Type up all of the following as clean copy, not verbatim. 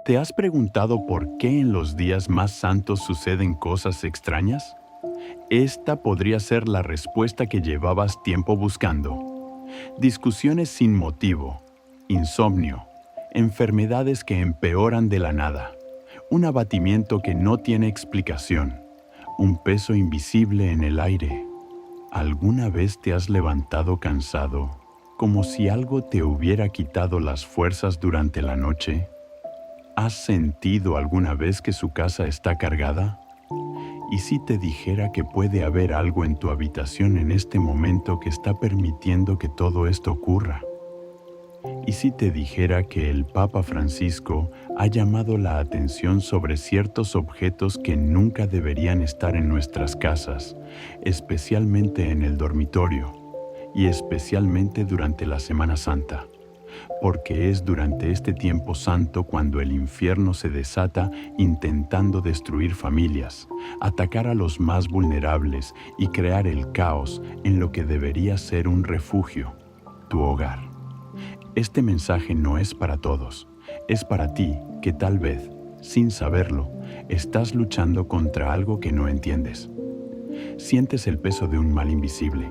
¿Te has preguntado por qué en los días más santos suceden cosas extrañas? Esta podría ser la respuesta que llevabas tiempo buscando. Discusiones sin motivo, insomnio, enfermedades que empeoran de la nada, un abatimiento que no tiene explicación, un peso invisible en el aire. ¿Alguna vez te has levantado cansado, como si algo te hubiera quitado las fuerzas durante la noche? ¿Has sentido alguna vez que su casa está cargada? ¿Y si te dijera que puede haber algo en tu habitación en este momento que está permitiendo que todo esto ocurra? ¿Y si te dijera que el Papa Francisco ha llamado la atención sobre ciertos objetos que nunca deberían estar en nuestras casas, especialmente en el dormitorio, y especialmente durante la Semana Santa? Porque es durante este tiempo santo cuando el infierno se desata intentando destruir familias, atacar a los más vulnerables y crear el caos en lo que debería ser un refugio, tu hogar. Este mensaje no es para todos, es para ti que tal vez, sin saberlo, estás luchando contra algo que no entiendes. Sientes el peso de un mal invisible,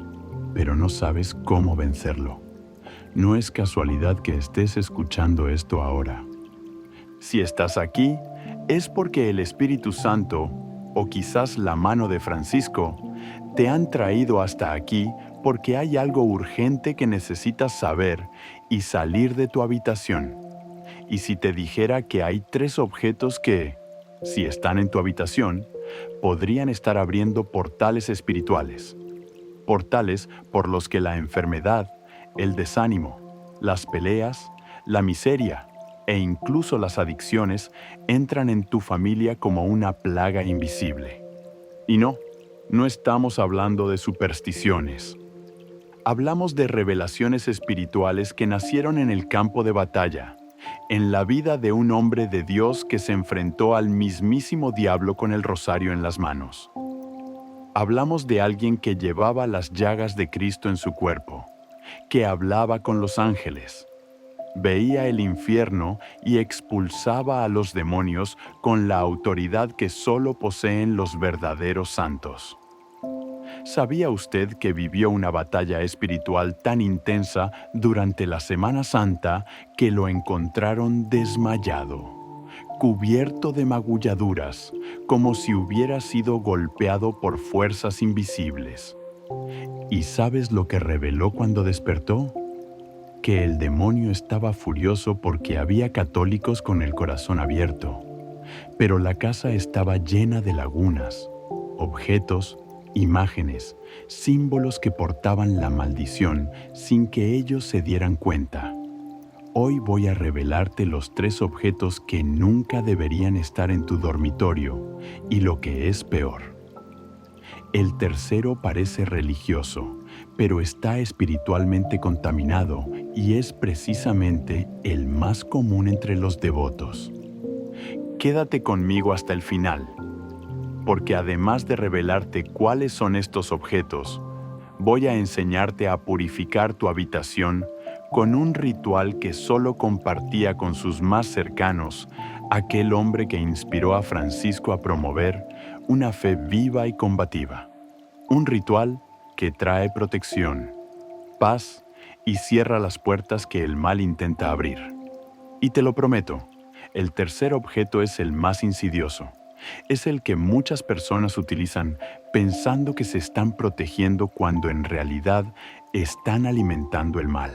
pero no sabes cómo vencerlo. No es casualidad que estés escuchando esto ahora. Si estás aquí, es porque el Espíritu Santo, o quizás la mano de Francisco, te han traído hasta aquí porque hay algo urgente que necesitas saber y salir de tu habitación. Y si te dijera que hay 3 objetos que, si están en tu habitación, podrían estar abriendo portales espirituales. Portales por los que la enfermedad, el desánimo, las peleas, la miseria e incluso las adicciones entran en tu familia como una plaga invisible. Y no estamos hablando de supersticiones. Hablamos de revelaciones espirituales que nacieron en el campo de batalla, en la vida de un hombre de Dios que se enfrentó al mismísimo diablo con el rosario en las manos. Hablamos de alguien que llevaba las llagas de Cristo en su cuerpo, que hablaba con los ángeles, veía el infierno y expulsaba a los demonios con la autoridad que solo poseen los verdaderos santos. ¿Sabía usted que vivió una batalla espiritual tan intensa durante la Semana Santa que lo encontraron desmayado, cubierto de magulladuras, como si hubiera sido golpeado por fuerzas invisibles? ¿Y sabes lo que reveló cuando despertó? Que el demonio estaba furioso porque había católicos con el corazón abierto, pero la casa estaba llena de lagunas, objetos, imágenes, símbolos que portaban la maldición sin que ellos se dieran cuenta. Hoy voy a revelarte los 3 objetos que nunca deberían estar en tu dormitorio y lo que es peor. El tercero parece religioso, pero está espiritualmente contaminado y es precisamente el más común entre los devotos. Quédate conmigo hasta el final, porque además de revelarte cuáles son estos objetos, voy a enseñarte a purificar tu habitación con un ritual que solo compartía con sus más cercanos aquel hombre que inspiró a Francisco a promover una fe viva y combativa. Un ritual que trae protección, paz y cierra las puertas que el mal intenta abrir. Y te lo prometo, el tercer objeto es el más insidioso. Es el que muchas personas utilizan pensando que se están protegiendo cuando en realidad están alimentando el mal.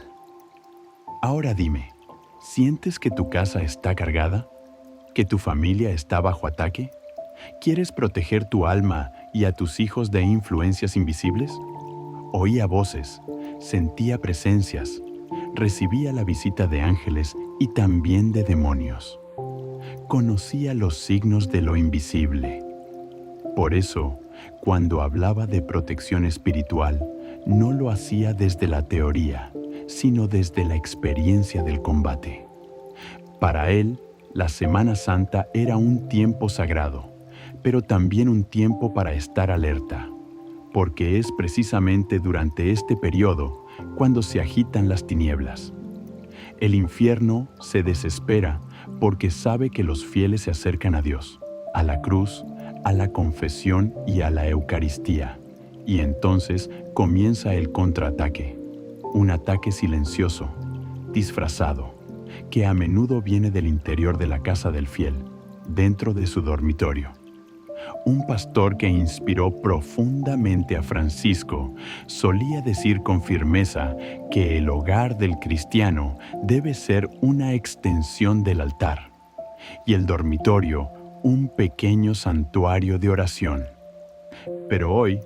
Ahora dime, ¿sientes que tu casa está cargada? ¿Que tu familia está bajo ataque? ¿Quieres proteger tu alma y a tus hijos de influencias invisibles? Oía voces, sentía presencias, recibía la visita de ángeles y también de demonios. Conocía los signos de lo invisible. Por eso, cuando hablaba de protección espiritual, no lo hacía desde la teoría, sino desde la experiencia del combate. Para él, la Semana Santa era un tiempo sagrado, pero también un tiempo para estar alerta, porque es precisamente durante este periodo cuando se agitan las tinieblas. El infierno se desespera porque sabe que los fieles se acercan a Dios, a la cruz, a la confesión y a la Eucaristía. Y entonces comienza el contraataque, un ataque silencioso, disfrazado, que a menudo viene del interior de la casa del fiel, dentro de su dormitorio. Un pastor que inspiró profundamente a Francisco solía decir con firmeza que el hogar del cristiano debe ser una extensión del altar y el dormitorio un pequeño santuario de oración. Pero hoy,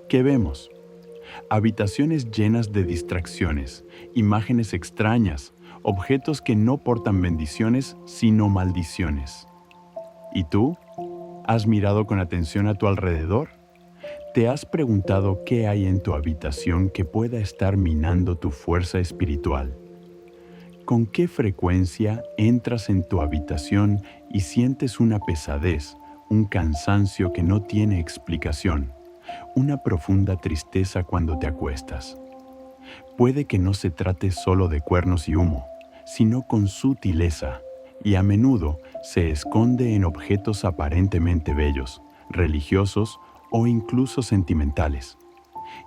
¿qué vemos? Habitaciones llenas de distracciones, imágenes extrañas, objetos que no portan bendiciones sino maldiciones. ¿Y tú? ¿Has mirado con atención a tu alrededor? ¿Te has preguntado qué hay en tu habitación que pueda estar minando tu fuerza espiritual? ¿Con qué frecuencia entras en tu habitación y sientes una pesadez, un cansancio que no tiene explicación, una profunda tristeza cuando te acuestas? Puede que no se trate solo de cuernos y humo, sino con sutileza, y a menudo se esconde en objetos aparentemente bellos, religiosos o incluso sentimentales.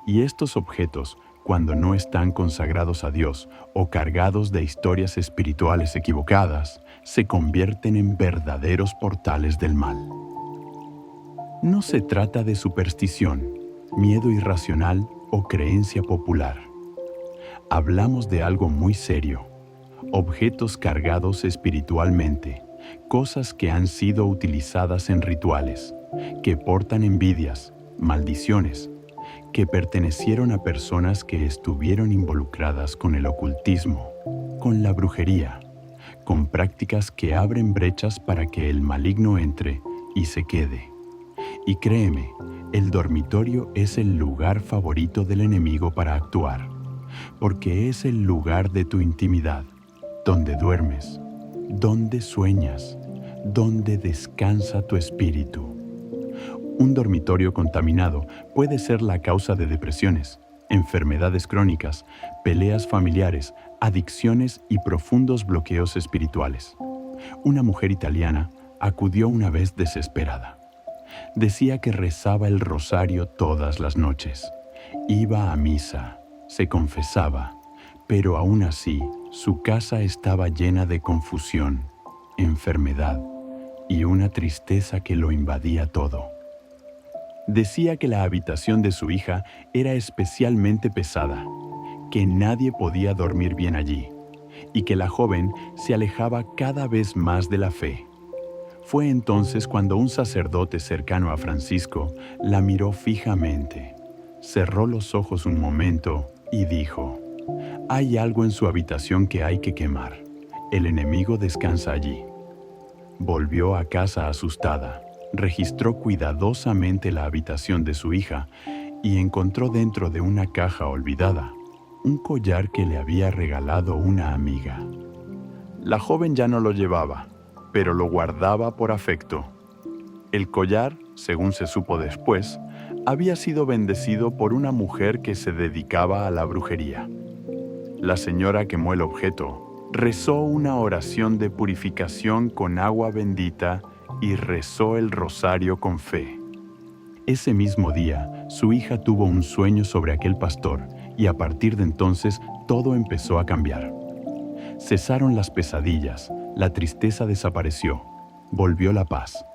Y estos objetos, cuando no están consagrados a Dios o cargados de historias espirituales equivocadas, se convierten en verdaderos portales del mal. No se trata de superstición, miedo irracional o creencia popular. Hablamos de algo muy serio. Objetos cargados espiritualmente, cosas que han sido utilizadas en rituales, que portan envidias, maldiciones, que pertenecieron a personas que estuvieron involucradas con el ocultismo, con la brujería, con prácticas que abren brechas para que el maligno entre y se quede. Y créeme, el dormitorio es el lugar favorito del enemigo para actuar, porque es el lugar de tu intimidad, donde duermes, donde sueñas, donde descansa tu espíritu. Un dormitorio contaminado puede ser la causa de depresiones, enfermedades crónicas, peleas familiares, adicciones y profundos bloqueos espirituales. Una mujer italiana acudió una vez desesperada. Decía que rezaba el rosario todas las noches, iba a misa, se confesaba, pero aún así su casa estaba llena de confusión, enfermedad y una tristeza que lo invadía todo. Decía que la habitación de su hija era especialmente pesada, que nadie podía dormir bien allí y que la joven se alejaba cada vez más de la fe. Fue entonces cuando un sacerdote cercano a Francisco la miró fijamente, cerró los ojos un momento y dijo: «Hay algo en su habitación que hay que quemar. El enemigo descansa allí». Volvió a casa asustada, registró cuidadosamente la habitación de su hija y encontró dentro de una caja olvidada un collar que le había regalado una amiga. La joven ya no lo llevaba, pero lo guardaba por afecto. El collar, según se supo después, había sido bendecido por una mujer que se dedicaba a la brujería. La señora quemó el objeto, rezó una oración de purificación con agua bendita y rezó el rosario con fe. Ese mismo día, su hija tuvo un sueño sobre aquel pastor y a partir de entonces todo empezó a cambiar. Cesaron las pesadillas, la tristeza desapareció, volvió la paz.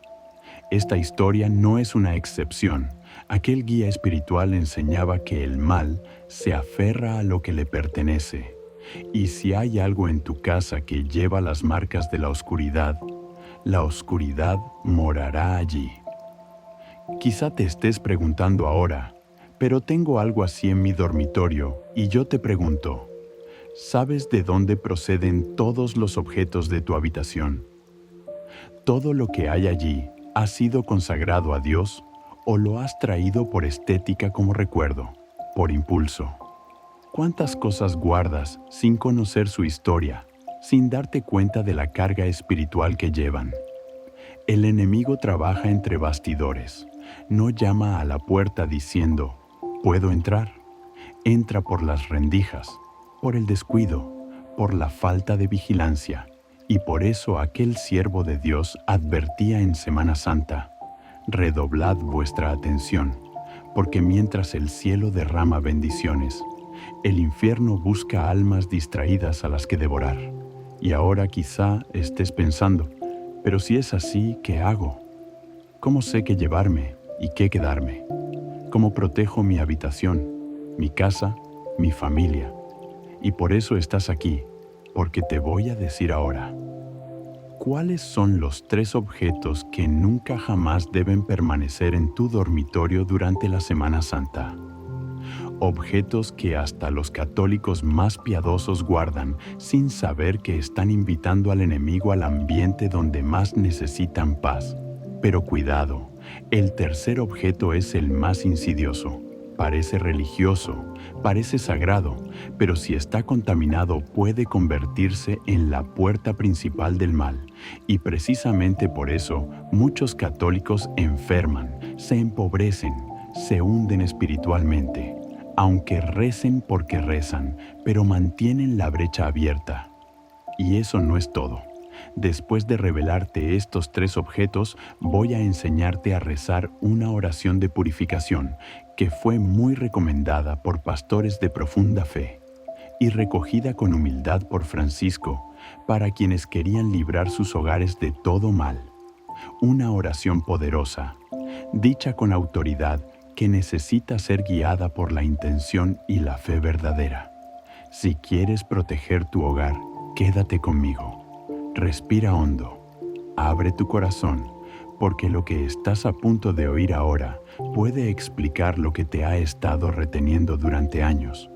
Esta historia no es una excepción. Aquel guía espiritual enseñaba que el mal se aferra a lo que le pertenece. Y si hay algo en tu casa que lleva las marcas de la oscuridad morará allí. Quizá te estés preguntando ahora, pero tengo algo así en mi dormitorio y yo te pregunto, ¿sabes de dónde proceden todos los objetos de tu habitación? ¿Todo lo que hay allí ha sido consagrado a Dios o lo has traído por estética como recuerdo, por impulso? ¿Cuántas cosas guardas sin conocer su historia, sin darte cuenta de la carga espiritual que llevan? El enemigo trabaja entre bastidores, no llama a la puerta diciendo, ¿puedo entrar? Entra por las rendijas, por el descuido, por la falta de vigilancia, Y por eso aquel siervo de Dios advertía en Semana Santa: redoblad vuestra atención, porque mientras el cielo derrama bendiciones, el infierno busca almas distraídas a las que devorar. Y ahora quizá estés pensando: pero si es así, ¿qué hago? ¿Cómo sé qué llevarme y qué quedarme? ¿Cómo protejo mi habitación, mi casa, mi familia? Y por eso estás aquí, porque te voy a decir ahora. ¿Cuáles son los 3 objetos que nunca jamás deben permanecer en tu dormitorio durante la Semana Santa? Objetos que hasta los católicos más piadosos guardan sin saber que están invitando al enemigo al ambiente donde más necesitan paz. Pero cuidado, el tercer objeto es el más insidioso. Parece religioso, parece sagrado, pero si está contaminado puede convertirse en la puerta principal del mal. Y precisamente por eso muchos católicos enferman, se empobrecen, se hunden espiritualmente. Aunque recen porque rezan, pero mantienen la brecha abierta. Y eso no es todo. Después de revelarte estos 3 objetos, voy a enseñarte a rezar una oración de purificación que fue muy recomendada por pastores de profunda fe y recogida con humildad por Francisco para quienes querían librar sus hogares de todo mal. Una oración poderosa, dicha con autoridad, que necesita ser guiada por la intención y la fe verdadera. Si quieres proteger tu hogar, quédate conmigo. Respira hondo. Abre tu corazón, porque lo que estás a punto de oír ahora puede explicar lo que te ha estado reteniendo durante años.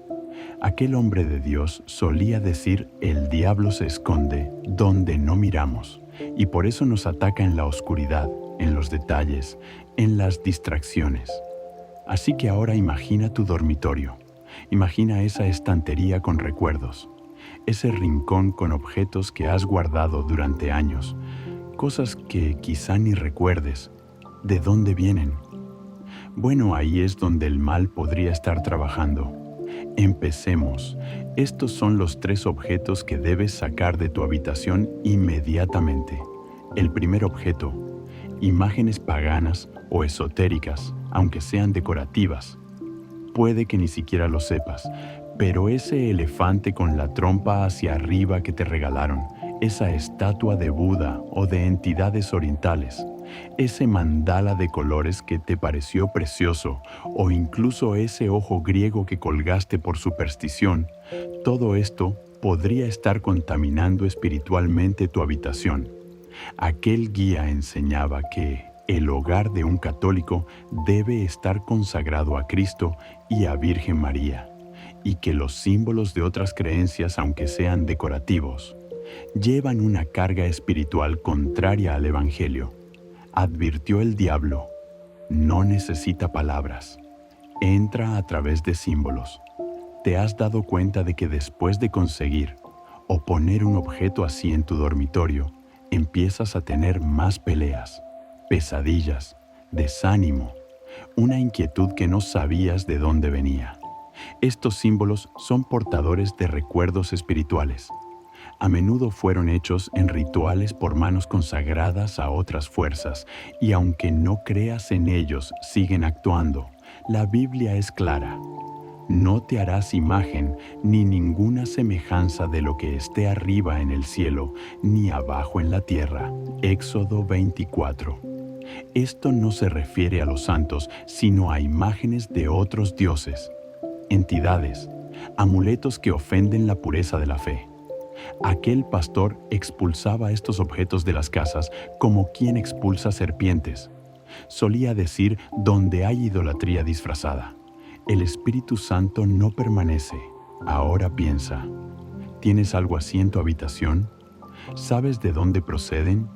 Aquel hombre de Dios solía decir: el diablo se esconde donde no miramos, y por eso nos ataca en la oscuridad, en los detalles, en las distracciones. Así que ahora imagina tu dormitorio, imagina esa estantería con recuerdos, ese rincón con objetos que has guardado durante años, cosas que quizá ni recuerdes. ¿De dónde vienen? Bueno, ahí es donde el mal podría estar trabajando. Empecemos. Estos son los 3 objetos que debes sacar de tu habitación inmediatamente. El primer objeto: imágenes paganas o esotéricas, aunque sean decorativas. Puede que ni siquiera lo sepas, pero ese elefante con la trompa hacia arriba que te regalaron, esa estatua de Buda o de entidades orientales, ese mandala de colores que te pareció precioso, o incluso ese ojo griego que colgaste por superstición, todo esto podría estar contaminando espiritualmente tu habitación. Aquel guía enseñaba que el hogar de un católico debe estar consagrado a Cristo y a Virgen María, y que los símbolos de otras creencias, aunque sean decorativos, llevan una carga espiritual contraria al Evangelio. Advirtió el diablo: no necesita palabras, entra a través de símbolos. ¿Te has dado cuenta de que después de conseguir o poner un objeto así en tu dormitorio, empiezas a tener más peleas, pesadillas, desánimo, una inquietud que no sabías de dónde venía? Estos símbolos son portadores de recuerdos espirituales. A menudo fueron hechos en rituales por manos consagradas a otras fuerzas, y aunque no creas en ellos, siguen actuando. La Biblia es clara: no te harás imagen ni ninguna semejanza de lo que esté arriba en el cielo, ni abajo en la tierra. Éxodo 24. Esto no se refiere a los santos, sino a imágenes de otros dioses, entidades, amuletos que ofenden la pureza de la fe. Aquel pastor expulsaba estos objetos de las casas como quien expulsa serpientes. Solía decir: donde hay idolatría disfrazada, el Espíritu Santo no permanece. Ahora piensa: ¿tienes algo así en tu habitación? ¿Sabes de dónde proceden?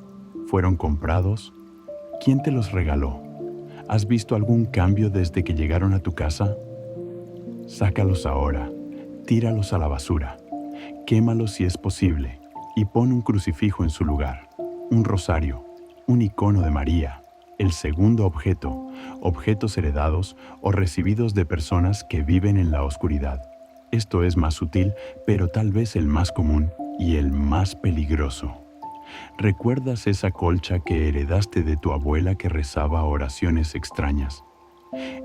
¿Fueron comprados? ¿Quién te los regaló? ¿Has visto algún cambio desde que llegaron a tu casa? Sácalos ahora, tíralos a la basura, quémalos si es posible, y pon un crucifijo en su lugar, un rosario, un icono de María. El segundo objeto: objetos heredados o recibidos de personas que viven en la oscuridad. Esto es más sutil, pero tal vez el más común y el más peligroso. ¿Recuerdas esa colcha que heredaste de tu abuela que rezaba oraciones extrañas?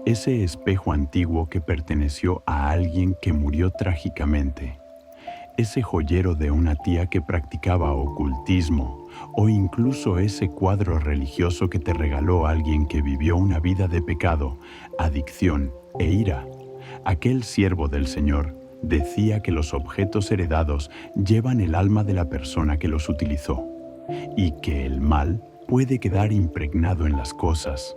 Ese espejo antiguo que perteneció a alguien que murió trágicamente. Ese joyero de una tía que practicaba ocultismo, o incluso ese cuadro religioso que te regaló alguien que vivió una vida de pecado, adicción e ira. Aquel siervo del Señor decía que los objetos heredados llevan el alma de la persona que los utilizó y que el mal puede quedar impregnado en las cosas.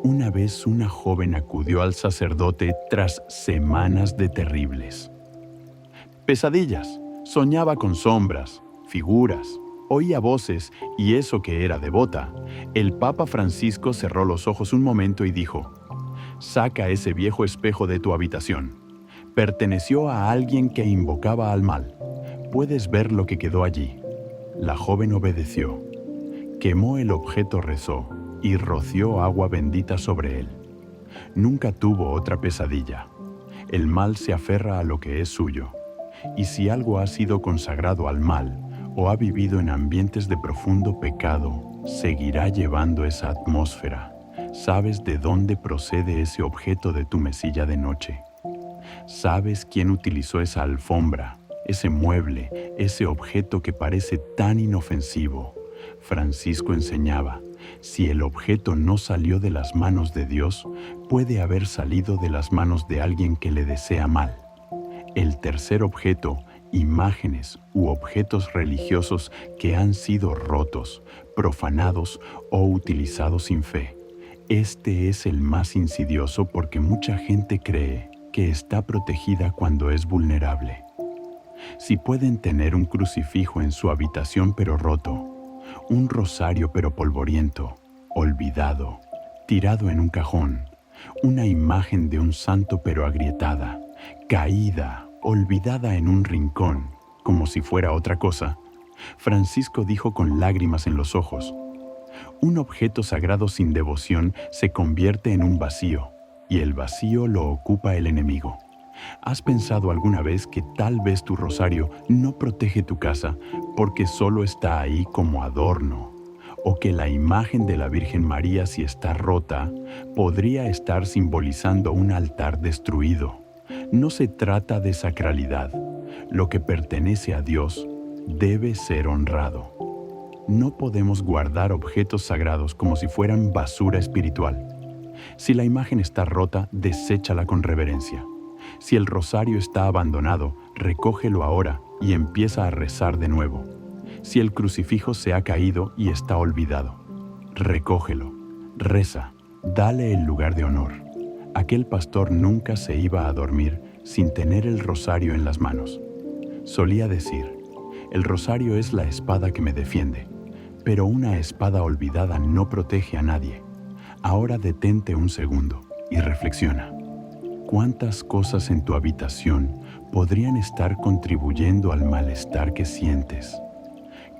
Una vez una joven acudió al sacerdote tras semanas de terribles pesadillas. Soñaba con sombras, figuras, oía voces y eso que era devota. El Papa Francisco cerró los ojos un momento y dijo: «Saca ese viejo espejo de tu habitación. Perteneció a alguien que invocaba al mal. Puedes ver lo que quedó allí». La joven obedeció. Quemó el objeto, rezó y roció agua bendita sobre él. Nunca tuvo otra pesadilla. El mal se aferra a lo que es suyo. Y si algo ha sido consagrado al mal o ha vivido en ambientes de profundo pecado, seguirá llevando esa atmósfera. ¿Sabes de dónde procede ese objeto de tu mesilla de noche? ¿Sabes quién utilizó esa alfombra, ese mueble, ese objeto que parece tan inofensivo? Francisco enseñaba: si el objeto no salió de las manos de Dios, puede haber salido de las manos de alguien que le desea mal. El tercer objeto, imágenes u objetos religiosos que han sido rotos, profanados o utilizados sin fe. Este es el más insidioso porque mucha gente cree que está protegida cuando es vulnerable. Si pueden tener un crucifijo en su habitación pero roto, un rosario pero polvoriento, olvidado, tirado en un cajón, una imagen de un santo pero agrietada, caída, olvidada en un rincón, como si fuera otra cosa, Francisco dijo con lágrimas en los ojos: un objeto sagrado sin devoción se convierte en un vacío, y el vacío lo ocupa el enemigo. ¿Has pensado alguna vez que tal vez tu rosario no protege tu casa porque solo está ahí como adorno? ¿O que la imagen de la Virgen María, si está rota, podría estar simbolizando un altar destruido? No se trata de sacralidad. Lo que pertenece a Dios debe ser honrado. No podemos guardar objetos sagrados como si fueran basura espiritual. Si la imagen está rota, deséchala con reverencia. Si el rosario está abandonado, recógelo ahora y empieza a rezar de nuevo. Si el crucifijo se ha caído y está olvidado, recógelo, reza, dale el lugar de honor. Aquel pastor nunca se iba a dormir sin tener el rosario en las manos. Solía decir: el rosario es la espada que me defiende, pero una espada olvidada no protege a nadie. Ahora detente un segundo y reflexiona. ¿Cuántas cosas en tu habitación podrían estar contribuyendo al malestar que sientes?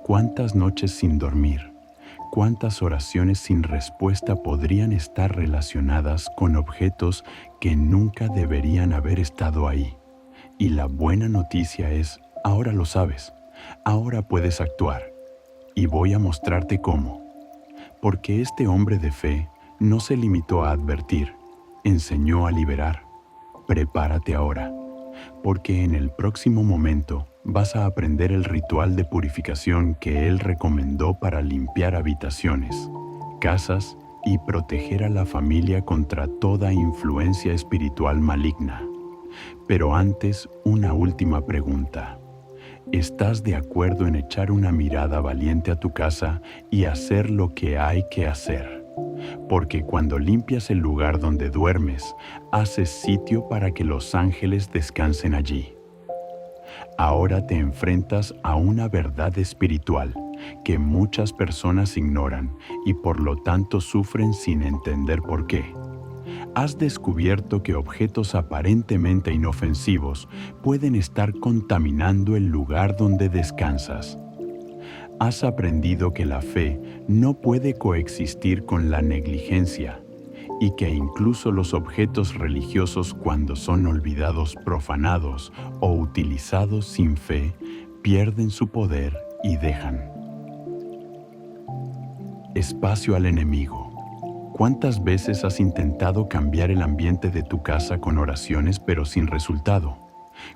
¿Cuántas noches sin dormir? ¿Cuántas oraciones sin respuesta podrían estar relacionadas con objetos que nunca deberían haber estado ahí? Y la buena noticia es: ahora lo sabes, ahora puedes actuar. Y voy a mostrarte cómo. Porque este hombre de fe no se limitó a advertir, enseñó a liberar. Prepárate ahora, porque en el próximo momento vas a aprender el ritual de purificación que él recomendó para limpiar habitaciones, casas y proteger a la familia contra toda influencia espiritual maligna. Pero antes, una última pregunta. ¿Estás de acuerdo en echar una mirada valiente a tu casa y hacer lo que hay que hacer? Porque cuando limpias el lugar donde duermes, haces sitio para que los ángeles descansen allí. Ahora te enfrentas a una verdad espiritual que muchas personas ignoran y por lo tanto sufren sin entender por qué. Has descubierto que objetos aparentemente inofensivos pueden estar contaminando el lugar donde descansas. Has aprendido que la fe no puede coexistir con la negligencia y que incluso los objetos religiosos, cuando son olvidados, profanados o utilizados sin fe, pierden su poder y dejan. Espacio al enemigo. ¿Cuántas veces has intentado cambiar el ambiente de tu casa con oraciones pero sin resultado?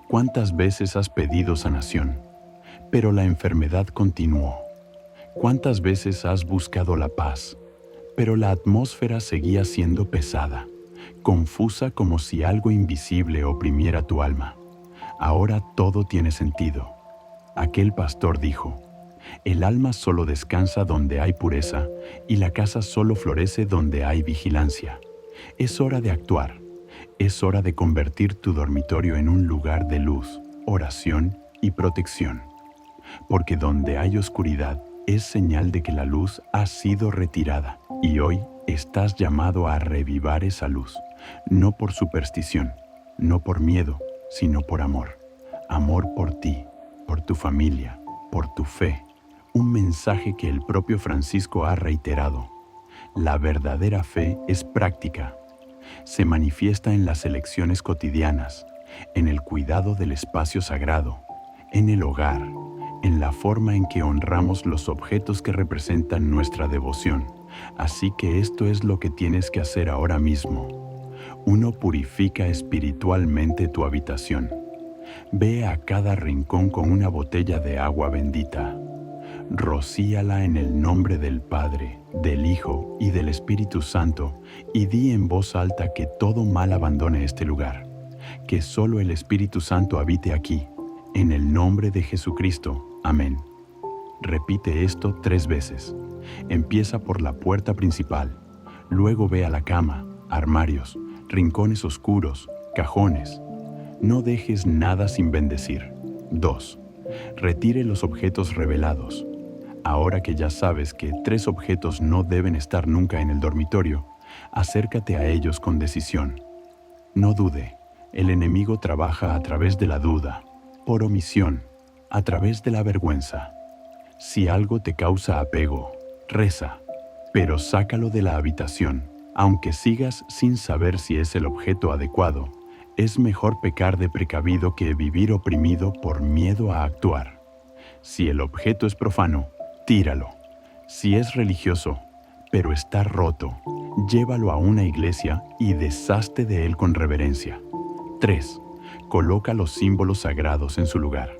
¿Cuántas veces has pedido sanación, pero la enfermedad continuó? ¿Cuántas veces has buscado la paz, pero la atmósfera seguía siendo pesada, confusa como si algo invisible oprimiera tu alma? Ahora todo tiene sentido. Aquel pastor dijo: el alma solo descansa donde hay pureza y la casa solo florece donde hay vigilancia. Es hora de actuar. Es hora de convertir tu dormitorio en un lugar de luz, oración y protección. Porque donde hay oscuridad es señal de que la luz ha sido retirada. Y hoy estás llamado a revivar esa luz, no por superstición, no por miedo, sino por amor. Amor por ti, por tu familia, por tu fe. Un mensaje que el propio Francisco ha reiterado. La verdadera fe es práctica. Se manifiesta en las elecciones cotidianas, en el cuidado del espacio sagrado, en el hogar, en la forma en que honramos los objetos que representan nuestra devoción. Así que esto es lo que tienes que hacer ahora mismo. Uno purifica espiritualmente tu habitación. Ve a cada rincón con una botella de agua bendita. Rocíala en el nombre del Padre, del Hijo y del Espíritu Santo, y di en voz alta que todo mal abandone este lugar, que solo el Espíritu Santo habite aquí, en el nombre de Jesucristo. Amén. Repite esto 3 veces. Empieza por la puerta principal, luego ve a la cama, armarios, rincones oscuros, cajones. No dejes nada sin bendecir. 2. Retire los objetos revelados. Ahora que ya sabes que 3 objetos no deben estar nunca en el dormitorio, acércate a ellos con decisión. No dude, el enemigo trabaja a través de la duda, por omisión, a través de la vergüenza. Si algo te causa apego, reza, pero sácalo de la habitación. Aunque sigas sin saber si es el objeto adecuado, es mejor pecar de precavido que vivir oprimido por miedo a actuar. Si el objeto es profano, tíralo. Si es religioso, pero está roto, llévalo a una iglesia y deshazte de él con reverencia. 3. Coloca los símbolos sagrados en su lugar.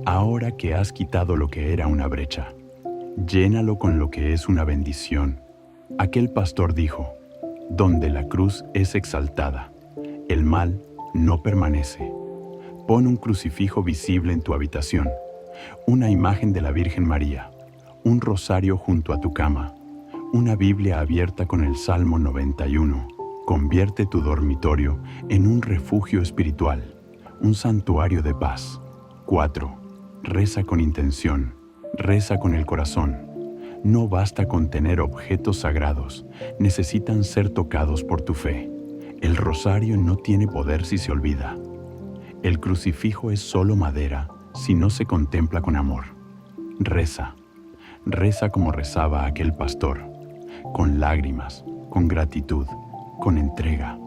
Ahora que has quitado lo que era una brecha, llénalo con lo que es una bendición. Aquel pastor dijo: donde la cruz es exaltada, el mal no permanece. Pon un crucifijo visible en tu habitación, una imagen de la Virgen María, un rosario junto a tu cama, una Biblia abierta con el Salmo 91. Convierte tu dormitorio en un refugio espiritual, un santuario de paz. 4. Reza con intención, reza con el corazón. No basta con tener objetos sagrados, necesitan ser tocados por tu fe. El rosario no tiene poder si se olvida. El crucifijo es solo madera si no se contempla con amor. Reza, reza como rezaba aquel pastor, con lágrimas, con gratitud, con entrega.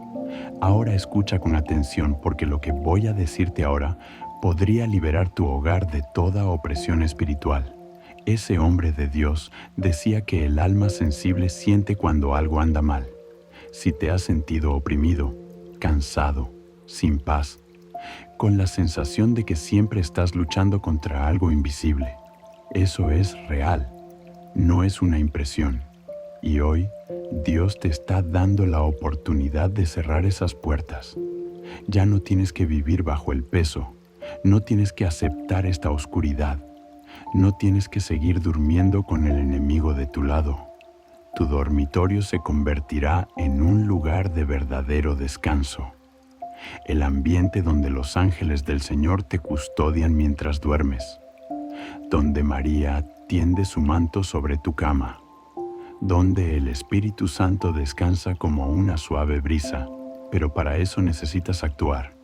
Ahora escucha con atención, porque lo que voy a decirte ahora podría liberar tu hogar de toda opresión espiritual. Ese hombre de Dios decía que el alma sensible siente cuando algo anda mal. Si te has sentido oprimido, cansado, sin paz, con la sensación de que siempre estás luchando contra algo invisible, eso es real, no es una impresión. Y hoy, Dios te está dando la oportunidad de cerrar esas puertas. Ya no tienes que vivir bajo el peso, no tienes que aceptar esta oscuridad, no tienes que seguir durmiendo con el enemigo de tu lado. Tu dormitorio se convertirá en un lugar de verdadero descanso, el ambiente donde los ángeles del Señor te custodian mientras duermes, donde María tiende su manto sobre tu cama, donde el Espíritu Santo descansa como una suave brisa, pero para eso necesitas actuar.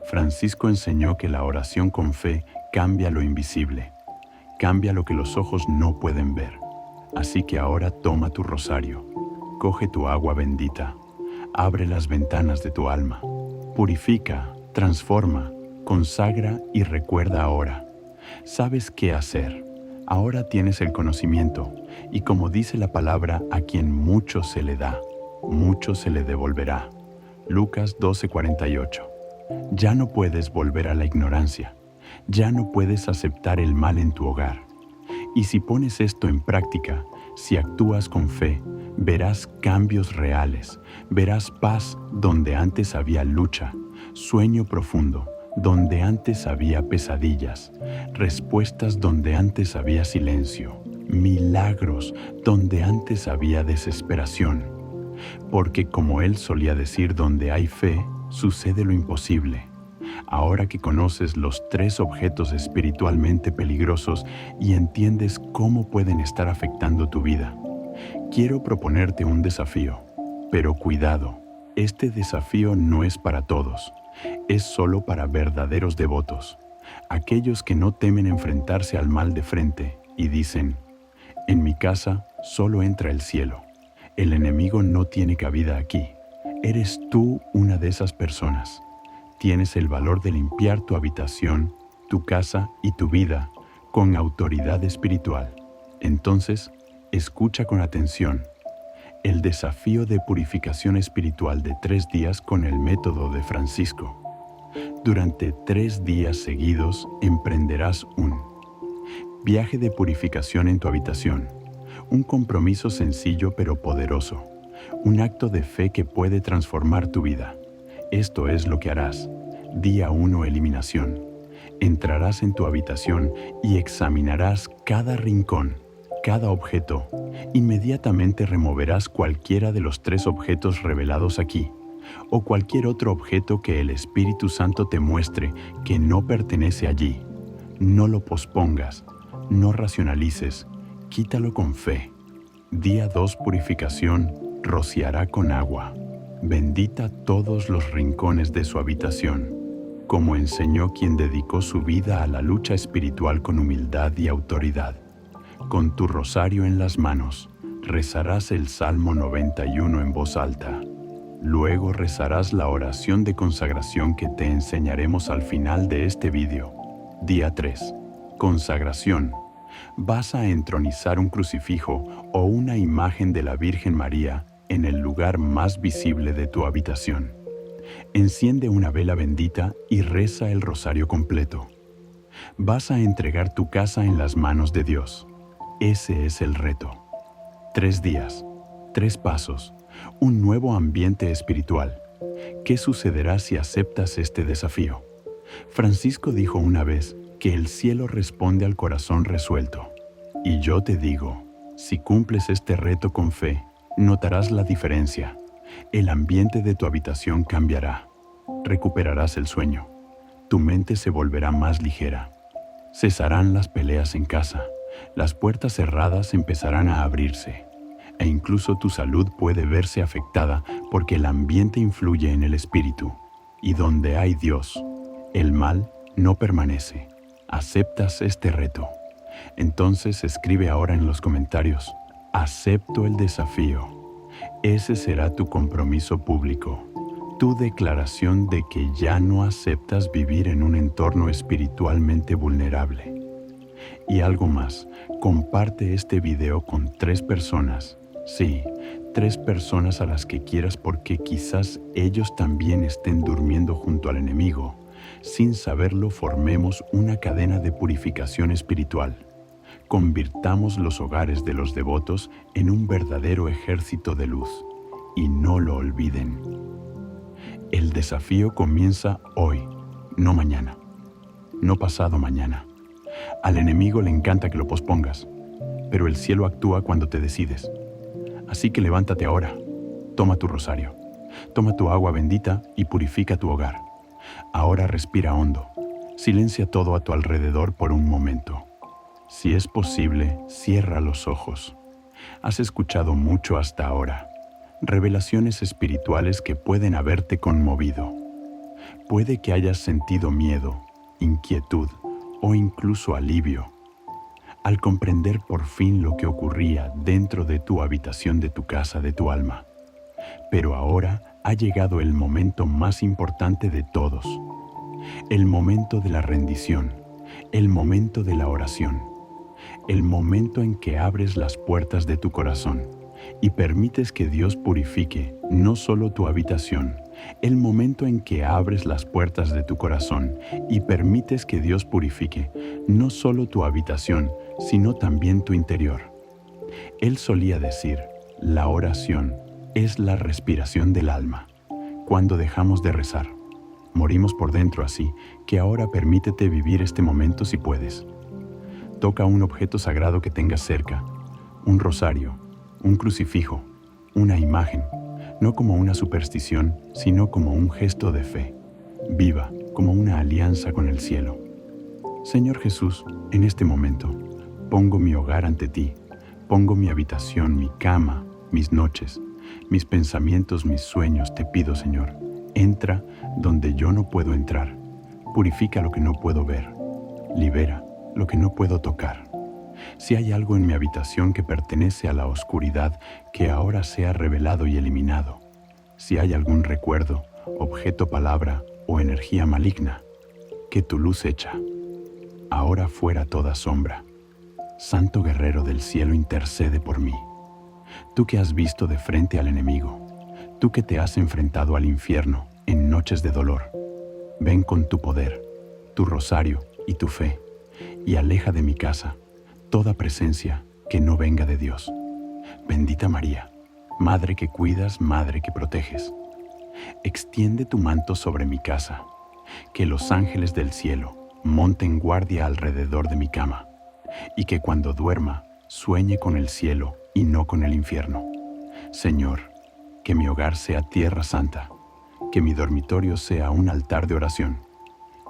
Francisco enseñó que la oración con fe cambia lo invisible, cambia lo que los ojos no pueden ver. Así que ahora toma tu rosario, coge tu agua bendita, abre las ventanas de tu alma, purifica, transforma, consagra y recuerda ahora. ¿Sabes qué hacer? Ahora tienes el conocimiento, y como dice la palabra, a quien mucho se le da, mucho se le devolverá. Lucas 12:48. Ya no puedes volver a la ignorancia. Ya no puedes aceptar el mal en tu hogar. Y si pones esto en práctica, si actúas con fe, verás cambios reales, verás paz donde antes había lucha, sueño profundo donde antes había pesadillas, respuestas donde antes había silencio, milagros donde antes había desesperación. Porque como él solía decir, donde hay fe, sucede lo imposible. Ahora que conoces los 3 objetos espiritualmente peligrosos y entiendes cómo pueden estar afectando tu vida, quiero proponerte un desafío. Pero cuidado, este desafío no es para todos. Es solo para verdaderos devotos, aquellos que no temen enfrentarse al mal de frente y dicen: en mi casa solo entra el cielo. El enemigo no tiene cabida aquí. ¿Eres tú una de esas personas? Tienes el valor de limpiar tu habitación, tu casa y tu vida con autoridad espiritual. Entonces, escucha con atención. El desafío de purificación espiritual de 3 días con el método de Francisco. Durante 3 días seguidos emprenderás un viaje de purificación en tu habitación, un compromiso sencillo pero poderoso, un acto de fe que puede transformar tu vida. Esto es lo que harás. Día 1, eliminación. Entrarás en tu habitación y examinarás cada rincón, cada objeto. Inmediatamente removerás cualquiera de los 3 objetos revelados aquí, o cualquier otro objeto que el Espíritu Santo te muestre que no pertenece allí. No lo pospongas, no racionalices, quítalo con fe. Día 2, purificación, rociará con agua. Bendita todos los rincones de su habitación, como enseñó quien dedicó su vida a la lucha espiritual con humildad y autoridad. Con tu rosario en las manos, rezarás el Salmo 91 en voz alta. Luego rezarás la oración de consagración que te enseñaremos al final de este vídeo. Día 3. Consagración. Vas a entronizar un crucifijo o una imagen de la Virgen María en el lugar más visible de tu habitación. Enciende una vela bendita y reza el rosario completo. Vas a entregar tu casa en las manos de Dios. Ese es el reto. 3 días, 3 pasos, un nuevo ambiente espiritual. ¿Qué sucederá si aceptas este desafío? Francisco dijo una vez que el cielo responde al corazón resuelto. Y yo te digo, si cumples este reto con fe, notarás la diferencia. El ambiente de tu habitación cambiará. Recuperarás el sueño. Tu mente se volverá más ligera. Cesarán las peleas en casa. Las puertas cerradas empezarán a abrirse. E incluso tu salud puede verse afectada porque el ambiente influye en el espíritu. Y donde hay Dios, el mal no permanece. ¿Aceptas este reto? Entonces escribe ahora en los comentarios: acepto el desafío. Ese será tu compromiso público, tu declaración de que ya no aceptas vivir en un entorno espiritualmente vulnerable. Y algo más, comparte este video con 3 personas. Sí, 3 personas a las que quieras, porque quizás ellos también estén durmiendo junto al enemigo. Sin saberlo, formemos una cadena de purificación espiritual. Convirtamos los hogares de los devotos en un verdadero ejército de luz. Y no lo olviden. El desafío comienza hoy, no mañana, no pasado mañana. Al enemigo le encanta que lo pospongas, pero el cielo actúa cuando te decides. Así que levántate ahora, toma tu rosario, toma tu agua bendita y purifica tu hogar. Ahora respira hondo, silencia todo a tu alrededor por un momento. Si es posible, cierra los ojos. Has escuchado mucho hasta ahora, revelaciones espirituales que pueden haberte conmovido. Puede que hayas sentido miedo, inquietud o incluso alivio al comprender por fin lo que ocurría dentro de tu habitación de tu casa, de tu alma. Pero ahora ha llegado el momento más importante de todos, el momento de la rendición, el momento de la oración. el momento en que abres las puertas de tu corazón y permites que Dios purifique no solo tu habitación, el momento en que abres las puertas de tu corazón y permites que Dios purifique no solo tu habitación, sino también tu interior. Él solía decir, la oración es la respiración del alma. Cuando dejamos de rezar, morimos por dentro, así que ahora permítete vivir este momento si puedes. Toca un objeto sagrado que tengas cerca, un rosario, un crucifijo, una imagen, no como una superstición, sino como un gesto de fe, viva como una alianza con el cielo. Señor Jesús, en este momento, pongo mi hogar ante ti, pongo mi habitación, mi cama, mis noches, mis pensamientos, mis sueños, te pido, Señor, entra donde yo no puedo entrar, purifica lo que no puedo ver, libera lo que no puedo tocar. Si hay algo en mi habitación que pertenece a la oscuridad, que ahora sea revelado y eliminado. Si hay algún recuerdo, objeto, palabra o energía maligna, que tu luz echa. Ahora fuera toda sombra. Santo guerrero del cielo, intercede por mí. Tú que has visto de frente al enemigo, tú que te has enfrentado al infierno en noches de dolor, ven con tu poder, tu rosario y tu fe, y aleja de mi casa toda presencia que no venga de Dios. Bendita María, Madre que cuidas, Madre que proteges, extiende tu manto sobre mi casa, que los ángeles del cielo monten guardia alrededor de mi cama, y que cuando duerma sueñe con el cielo y no con el infierno. Señor, que mi hogar sea tierra santa, que mi dormitorio sea un altar de oración,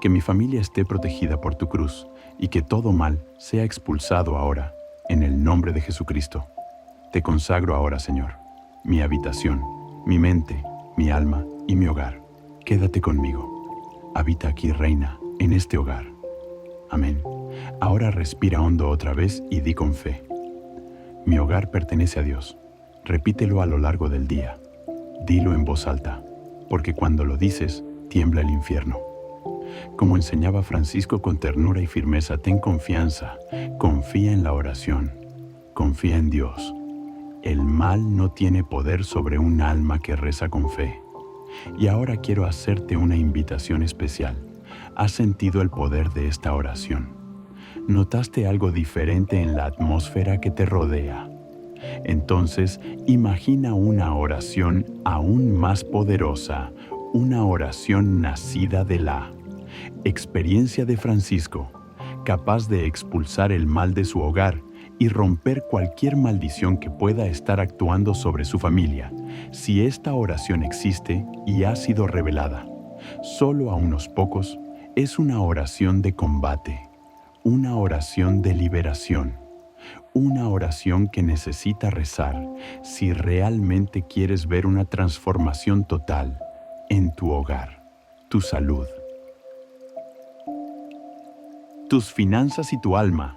que mi familia esté protegida por tu cruz y que todo mal sea expulsado ahora, en el nombre de Jesucristo. Te consagro ahora, Señor, mi habitación, mi mente, mi alma y mi hogar. Quédate conmigo. Habita aquí, Reina, en este hogar. Amén. Ahora respira hondo otra vez y di con fe. Mi hogar pertenece a Dios. Repítelo a lo largo del día. Dilo en voz alta, porque cuando lo dices, tiembla el infierno. Como enseñaba Francisco con ternura y firmeza, ten confianza, confía en la oración, confía en Dios. El mal no tiene poder sobre un alma que reza con fe. Y ahora quiero hacerte una invitación especial. ¿Has sentido el poder de esta oración? ¿Notaste algo diferente en la atmósfera que te rodea? Entonces, imagina una oración aún más poderosa, una oración nacida de la experiencia de Francisco, capaz de expulsar el mal de su hogar y romper cualquier maldición que pueda estar actuando sobre su familia. Si esta oración existe y ha sido revelada solo a unos pocos, es una oración de combate, una oración de liberación, una oración que necesita rezar si realmente quieres ver una transformación total en tu hogar, tu salud, tus finanzas y tu alma.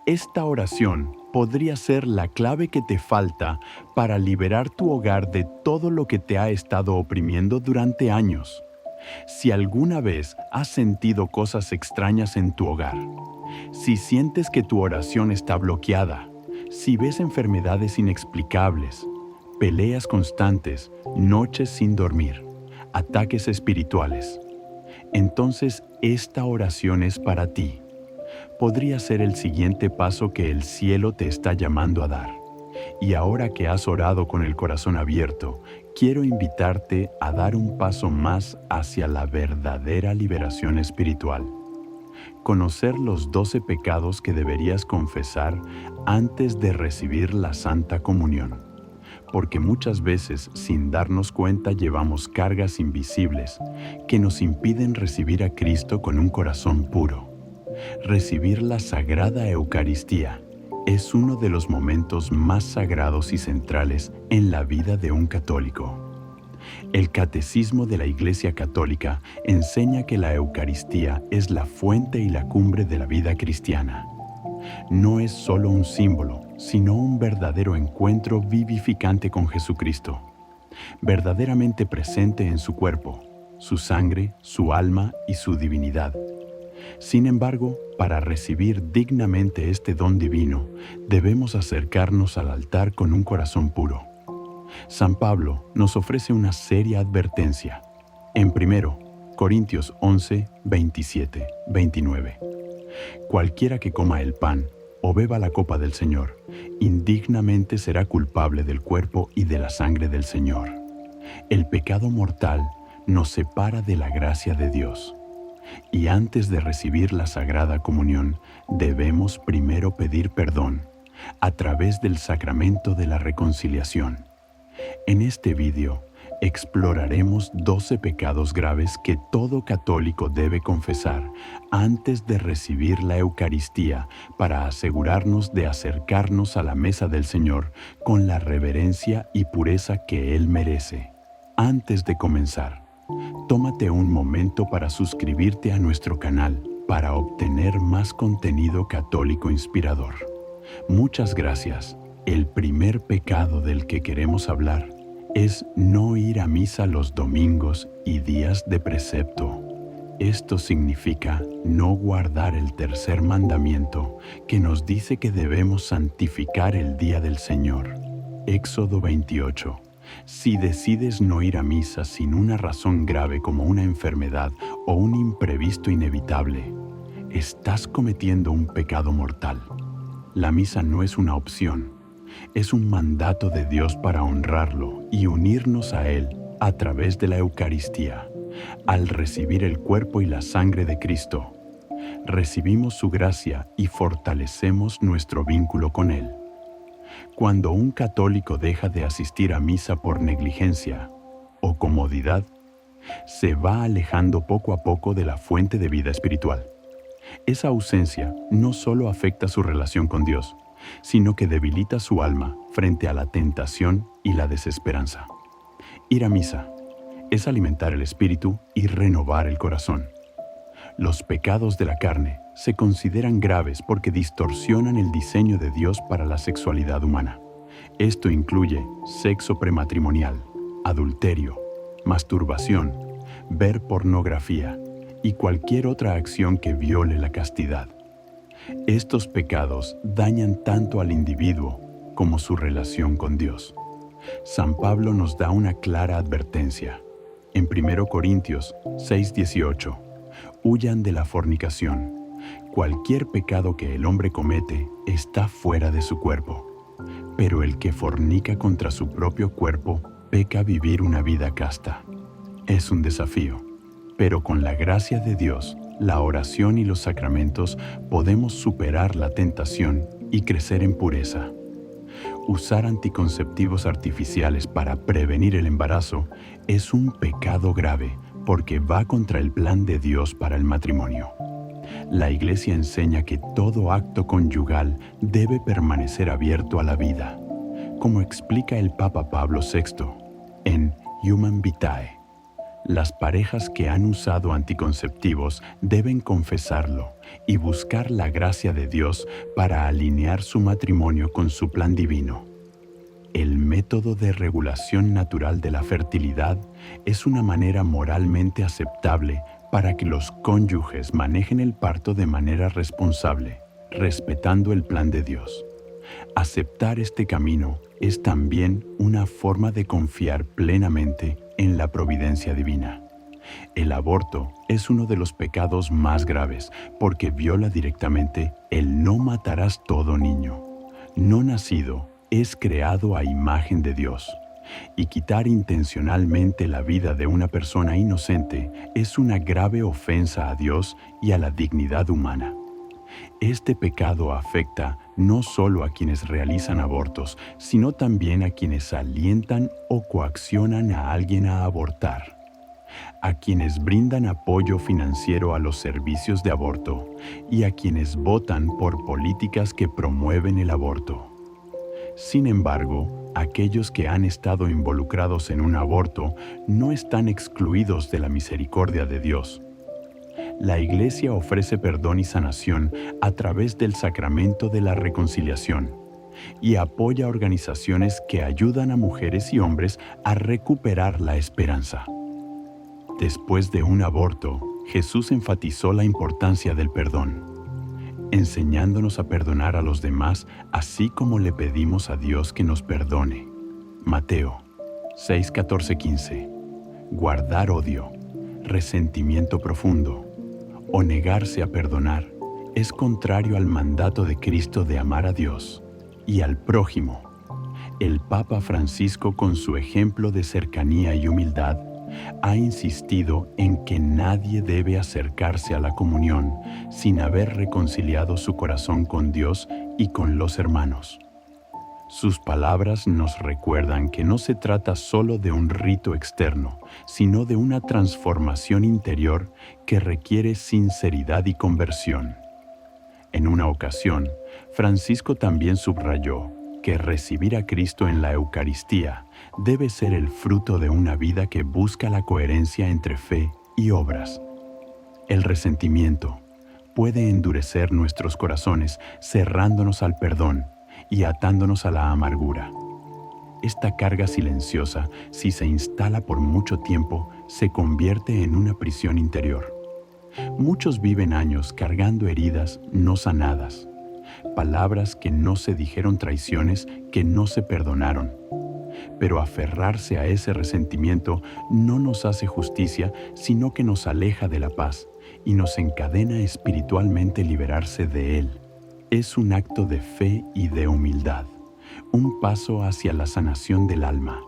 Esta oración podría ser la clave que te falta para liberar tu hogar de todo lo que te ha estado oprimiendo durante años. Si alguna vez has sentido cosas extrañas en tu hogar, si sientes que tu oración está bloqueada, si ves enfermedades inexplicables, peleas constantes, noches sin dormir, ataques espirituales, entonces esta oración es para ti. Podría ser el siguiente paso que el cielo te está llamando a dar. Y ahora que has orado con el corazón abierto, quiero invitarte a dar un paso más hacia la verdadera liberación espiritual. Conocer los 12 pecados que deberías confesar antes de recibir la Santa Comunión. Porque muchas veces, sin darnos cuenta, llevamos cargas invisibles que nos impiden recibir a Cristo con un corazón puro. Recibir la Sagrada Eucaristía es uno de los momentos más sagrados y centrales en la vida de un católico. El Catecismo de la Iglesia Católica enseña que la Eucaristía es la fuente y la cumbre de la vida cristiana. No es solo un símbolo, sino un verdadero encuentro vivificante con Jesucristo, verdaderamente presente en su cuerpo, su sangre, su alma y su divinidad. Sin embargo, para recibir dignamente este don divino, debemos acercarnos al altar con un corazón puro. San Pablo nos ofrece una seria advertencia. En 1 Corintios 11, 27, 29. Cualquiera que coma el pan o beba la copa del Señor, indignamente será culpable del cuerpo y de la sangre del Señor. El pecado mortal nos separa de la gracia de Dios. Y antes de recibir la Sagrada Comunión, debemos primero pedir perdón a través del sacramento de la reconciliación. En este vídeo exploraremos 12 pecados graves que todo católico debe confesar antes de recibir la Eucaristía para asegurarnos de acercarnos a la mesa del Señor con la reverencia y pureza que Él merece. Antes de comenzar, tómate un momento para suscribirte a nuestro canal para obtener más contenido católico inspirador. Muchas gracias. El primer pecado del que queremos hablar es no ir a misa los domingos y días de precepto. Esto significa no guardar el tercer mandamiento que nos dice que debemos santificar el día del Señor. Éxodo 28. Si decides no ir a misa sin una razón grave como una enfermedad o un imprevisto inevitable, estás cometiendo un pecado mortal. La misa no es una opción, es un mandato de Dios para honrarlo y unirnos a Él a través de la Eucaristía. Al recibir el cuerpo y la sangre de Cristo, recibimos su gracia y fortalecemos nuestro vínculo con Él. Cuando un católico deja de asistir a misa por negligencia o comodidad, se va alejando poco a poco de la fuente de vida espiritual. Esa ausencia no solo afecta su relación con Dios, sino que debilita su alma frente a la tentación y la desesperanza. Ir a misa es alimentar el espíritu y renovar el corazón. Los pecados de la carne se consideran graves porque distorsionan el diseño de Dios para la sexualidad humana. Esto incluye sexo prematrimonial, adulterio, masturbación, ver pornografía y cualquier otra acción que viole la castidad. Estos pecados dañan tanto al individuo como su relación con Dios. San Pablo nos da una clara advertencia. En 1 Corintios 6:18, huyan de la fornicación. Cualquier pecado que el hombre comete está fuera de su cuerpo, pero el que fornica contra su propio cuerpo peca vivir una vida casta. Es un desafío, pero con la gracia de Dios, la oración y los sacramentos podemos superar la tentación y crecer en pureza. Usar anticonceptivos artificiales para prevenir el embarazo es un pecado grave porque va contra el plan de Dios para el matrimonio. La Iglesia enseña que todo acto conyugal debe permanecer abierto a la vida, como explica el Papa Pablo VI en Human Vitae. Las parejas que han usado anticonceptivos deben confesarlo y buscar la gracia de Dios para alinear su matrimonio con su plan divino. El método de regulación natural de la fertilidad es una manera moralmente aceptable para que los cónyuges manejen el parto de manera responsable, respetando el plan de Dios. Aceptar este camino es también una forma de confiar plenamente en la providencia divina. El aborto es uno de los pecados más graves porque viola directamente el no matarás todo niño. No nacido es creado a imagen de Dios, y quitar intencionalmente la vida de una persona inocente es una grave ofensa a Dios y a la dignidad humana. Este pecado afecta no solo a quienes realizan abortos, sino también a quienes alientan o coaccionan a alguien a abortar, a quienes brindan apoyo financiero a los servicios de aborto y a quienes votan por políticas que promueven el aborto. Sin embargo, aquellos que han estado involucrados en un aborto no están excluidos de la misericordia de Dios. La Iglesia ofrece perdón y sanación a través del sacramento de la reconciliación y apoya organizaciones que ayudan a mujeres y hombres a recuperar la esperanza. Después de un aborto, Jesús enfatizó la importancia del perdón, enseñándonos a perdonar a los demás, así como le pedimos a Dios que nos perdone. Mateo 6, 14, 15. Guardar odio, resentimiento profundo o negarse a perdonar es contrario al mandato de Cristo de amar a Dios y al prójimo. El Papa Francisco, con su ejemplo de cercanía y humildad, ha insistido en que nadie debe acercarse a la comunión sin haber reconciliado su corazón con Dios y con los hermanos. Sus palabras nos recuerdan que no se trata solo de un rito externo, sino de una transformación interior que requiere sinceridad y conversión. En una ocasión, Francisco también subrayó que recibir a Cristo en la Eucaristía debe ser el fruto de una vida que busca la coherencia entre fe y obras. El resentimiento puede endurecer nuestros corazones, cerrándonos al perdón y atándonos a la amargura. Esta carga silenciosa, si se instala por mucho tiempo, se convierte en una prisión interior. Muchos viven años cargando heridas no sanadas, palabras que no se dijeron, traiciones que no se perdonaron. Pero aferrarse a ese resentimiento no nos hace justicia, sino que nos aleja de la paz y nos encadena espiritualmente liberarse de él. Es un acto de fe y de humildad, un paso hacia la sanación del alma.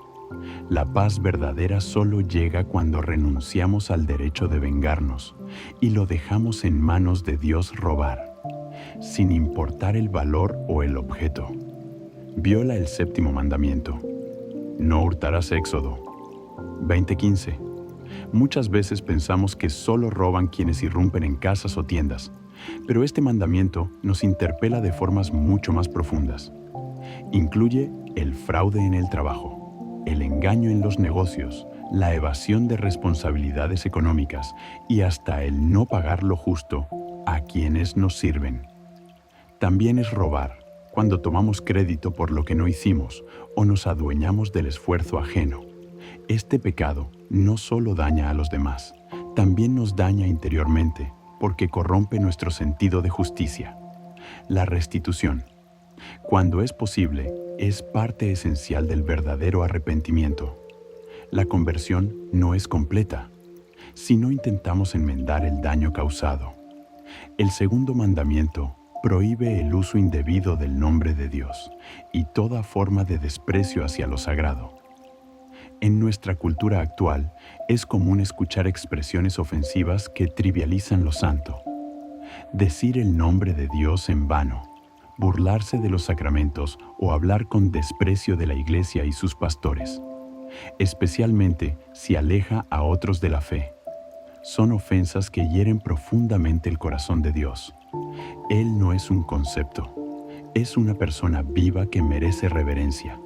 La paz verdadera solo llega cuando renunciamos al derecho de vengarnos y lo dejamos en manos de Dios robar, sin importar el valor o el objeto. Viola el séptimo mandamiento. No hurtarás. Éxodo 20:15. Muchas veces pensamos que solo roban quienes irrumpen en casas o tiendas, pero este mandamiento nos interpela de formas mucho más profundas. Incluye el fraude en el trabajo, el engaño en los negocios, la evasión de responsabilidades económicas y hasta el no pagar lo justo a quienes nos sirven. También es robar cuando tomamos crédito por lo que no hicimos o nos adueñamos del esfuerzo ajeno. Este pecado no solo daña a los demás, también nos daña interiormente porque corrompe nuestro sentido de justicia. La restitución, cuando es posible, es parte esencial del verdadero arrepentimiento. La conversión no es completa si no intentamos enmendar el daño causado. El segundo mandamiento prohíbe el uso indebido del nombre de Dios y toda forma de desprecio hacia lo sagrado. En nuestra cultura actual es común escuchar expresiones ofensivas que trivializan lo santo. Decir el nombre de Dios en vano, burlarse de los sacramentos o hablar con desprecio de la Iglesia y sus pastores, especialmente si aleja a otros de la fe, son ofensas que hieren profundamente el corazón de Dios. Él no es un concepto, es una persona viva que merece reverencia.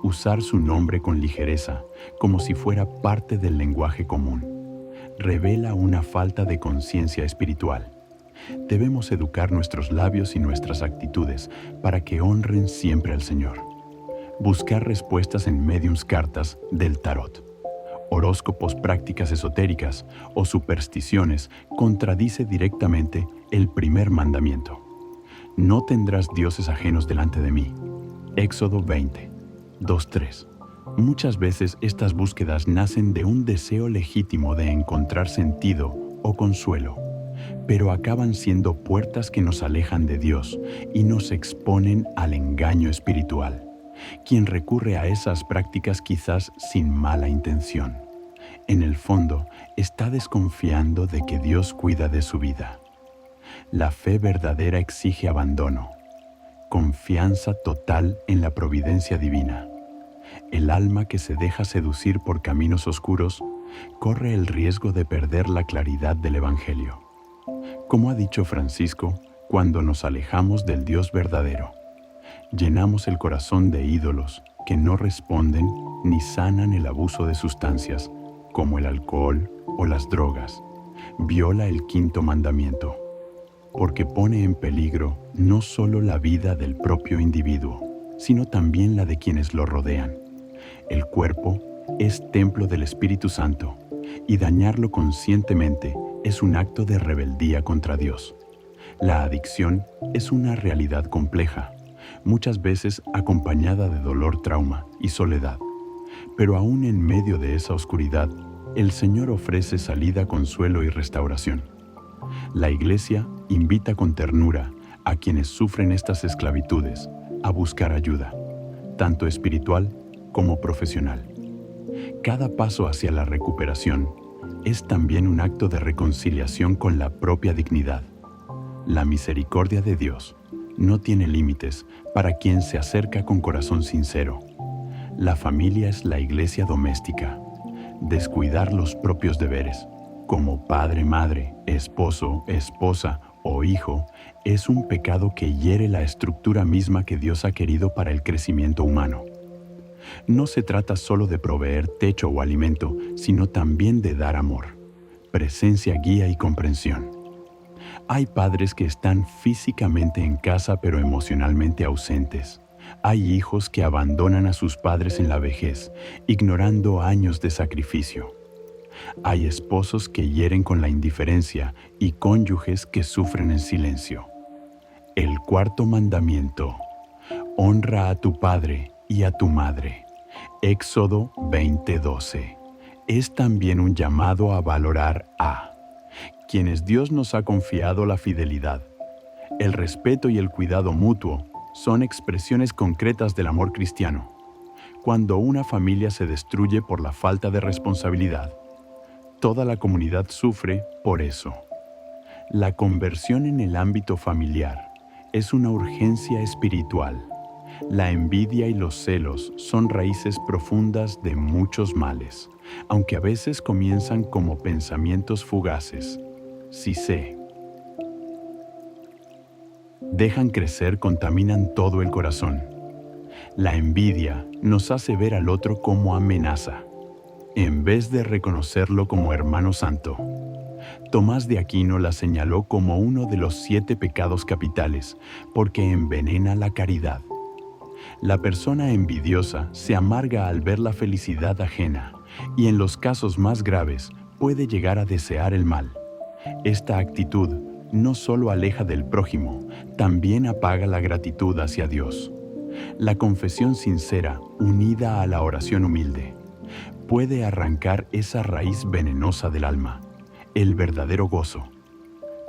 Usar su nombre con ligereza, como si fuera parte del lenguaje común, revela una falta de conciencia espiritual. Debemos educar nuestros labios y nuestras actitudes para que honren siempre al Señor. Buscar respuestas en mediums, cartas del tarot, horóscopos, prácticas esotéricas o supersticiones contradice directamente el primer mandamiento. No tendrás dioses ajenos delante de mí. Éxodo 20. 2.3. Muchas veces estas búsquedas nacen de un deseo legítimo de encontrar sentido o consuelo, pero acaban siendo puertas que nos alejan de Dios y nos exponen al engaño espiritual. Quien recurre a esas prácticas quizás sin mala intención, en el fondo está desconfiando de que Dios cuida de su vida. La fe verdadera exige abandono, confianza total en la providencia divina. El alma que se deja seducir por caminos oscuros corre el riesgo de perder la claridad del Evangelio. Como ha dicho Francisco, cuando nos alejamos del Dios verdadero, llenamos el corazón de ídolos que no responden ni sanan el abuso de sustancias, como el alcohol o las drogas. Viola el quinto mandamiento, porque pone en peligro no solo la vida del propio individuo, sino también la de quienes lo rodean. El cuerpo es templo del Espíritu Santo y dañarlo conscientemente es un acto de rebeldía contra Dios. La adicción es una realidad compleja, muchas veces acompañada de dolor, trauma y soledad. Pero aún en medio de esa oscuridad, el Señor ofrece salida, consuelo y restauración. La Iglesia invita con ternura a quienes sufren estas esclavitudes a buscar ayuda, tanto espiritual como profesional. Cada paso hacia la recuperación es también un acto de reconciliación con la propia dignidad. La misericordia de Dios no tiene límites para quien se acerca con corazón sincero. La familia es la iglesia doméstica. Descuidar los propios deberes, como padre, madre, esposo, esposa o hijo, es un pecado que hiere la estructura misma que Dios ha querido para el crecimiento humano. No se trata solo de proveer techo o alimento, sino también de dar amor, presencia, guía y comprensión. Hay padres que están físicamente en casa pero emocionalmente ausentes. Hay hijos que abandonan a sus padres en la vejez, ignorando años de sacrificio. Hay esposos que hieren con la indiferencia y cónyuges que sufren en silencio. El cuarto mandamiento: honra a tu padre y a tu madre. Éxodo 20:12. Es también un llamado a valorar a quienes Dios nos ha confiado la fidelidad. El respeto y el cuidado mutuo son expresiones concretas del amor cristiano. Cuando una familia se destruye por la falta de responsabilidad, toda la comunidad sufre por eso. La conversión en el ámbito familiar es una urgencia espiritual. La envidia y los celos son raíces profundas de muchos males, aunque a veces comienzan como pensamientos fugaces. Si se dejan crecer, contaminan todo el corazón. La envidia nos hace ver al otro como amenaza, en vez de reconocerlo como hermano santo. Tomás de Aquino la señaló como uno de los 7 pecados capitales, porque envenena la caridad. La persona envidiosa se amarga al ver la felicidad ajena y en los casos más graves puede llegar a desear el mal. Esta actitud no solo aleja del prójimo, también apaga la gratitud hacia Dios. La confesión sincera, unida a la oración humilde, puede arrancar esa raíz venenosa del alma. El verdadero gozo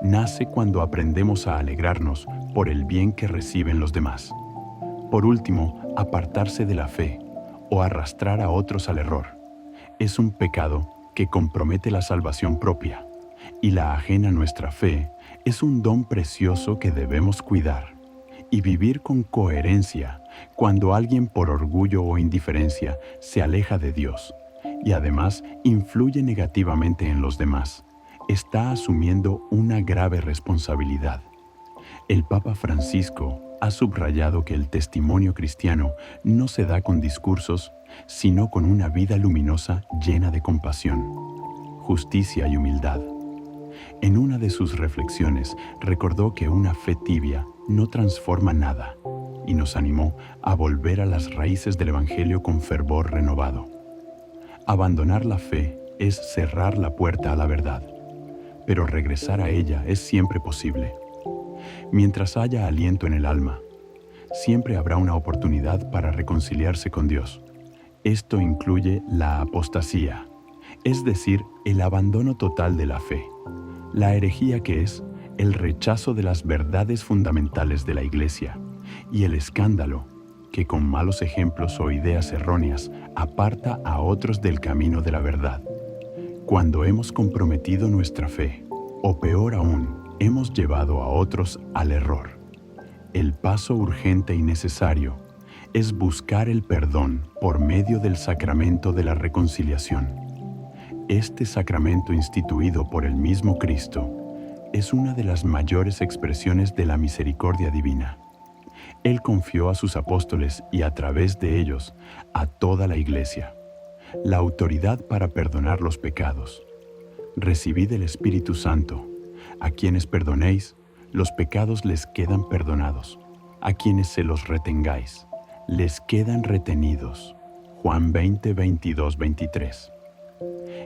nace cuando aprendemos a alegrarnos por el bien que reciben los demás. Por último, apartarse de la fe o arrastrar a otros al error es un pecado que compromete la salvación propia, y la ajena a nuestra fe es un don precioso que debemos cuidar y vivir con coherencia. Cuando alguien por orgullo o indiferencia se aleja de Dios y además influye negativamente en los demás, está asumiendo una grave responsabilidad. El Papa Francisco ha subrayado que el testimonio cristiano no se da con discursos, sino con una vida luminosa llena de compasión, justicia y humildad. En una de sus reflexiones recordó que una fe tibia no transforma nada y nos animó a volver a las raíces del Evangelio con fervor renovado. Abandonar la fe es cerrar la puerta a la verdad, pero regresar a ella es siempre posible. Mientras haya aliento en el alma, siempre habrá una oportunidad para reconciliarse con Dios. Esto incluye la apostasía, es decir, el abandono total de la fe. La herejía, que es el rechazo de las verdades fundamentales de la Iglesia, y el escándalo, que con malos ejemplos o ideas erróneas aparta a otros del camino de la verdad. Cuando hemos comprometido nuestra fe, o peor aún, hemos llevado a otros al error, el paso urgente y necesario es buscar el perdón por medio del sacramento de la reconciliación. Este sacramento, instituido por el mismo Cristo, es una de las mayores expresiones de la misericordia divina. Él confió a sus apóstoles y a través de ellos a toda la Iglesia la autoridad para perdonar los pecados. Recibid el Espíritu Santo. A quienes perdonéis, los pecados les quedan perdonados. A quienes se los retengáis, les quedan retenidos. Juan 20, 22, 23.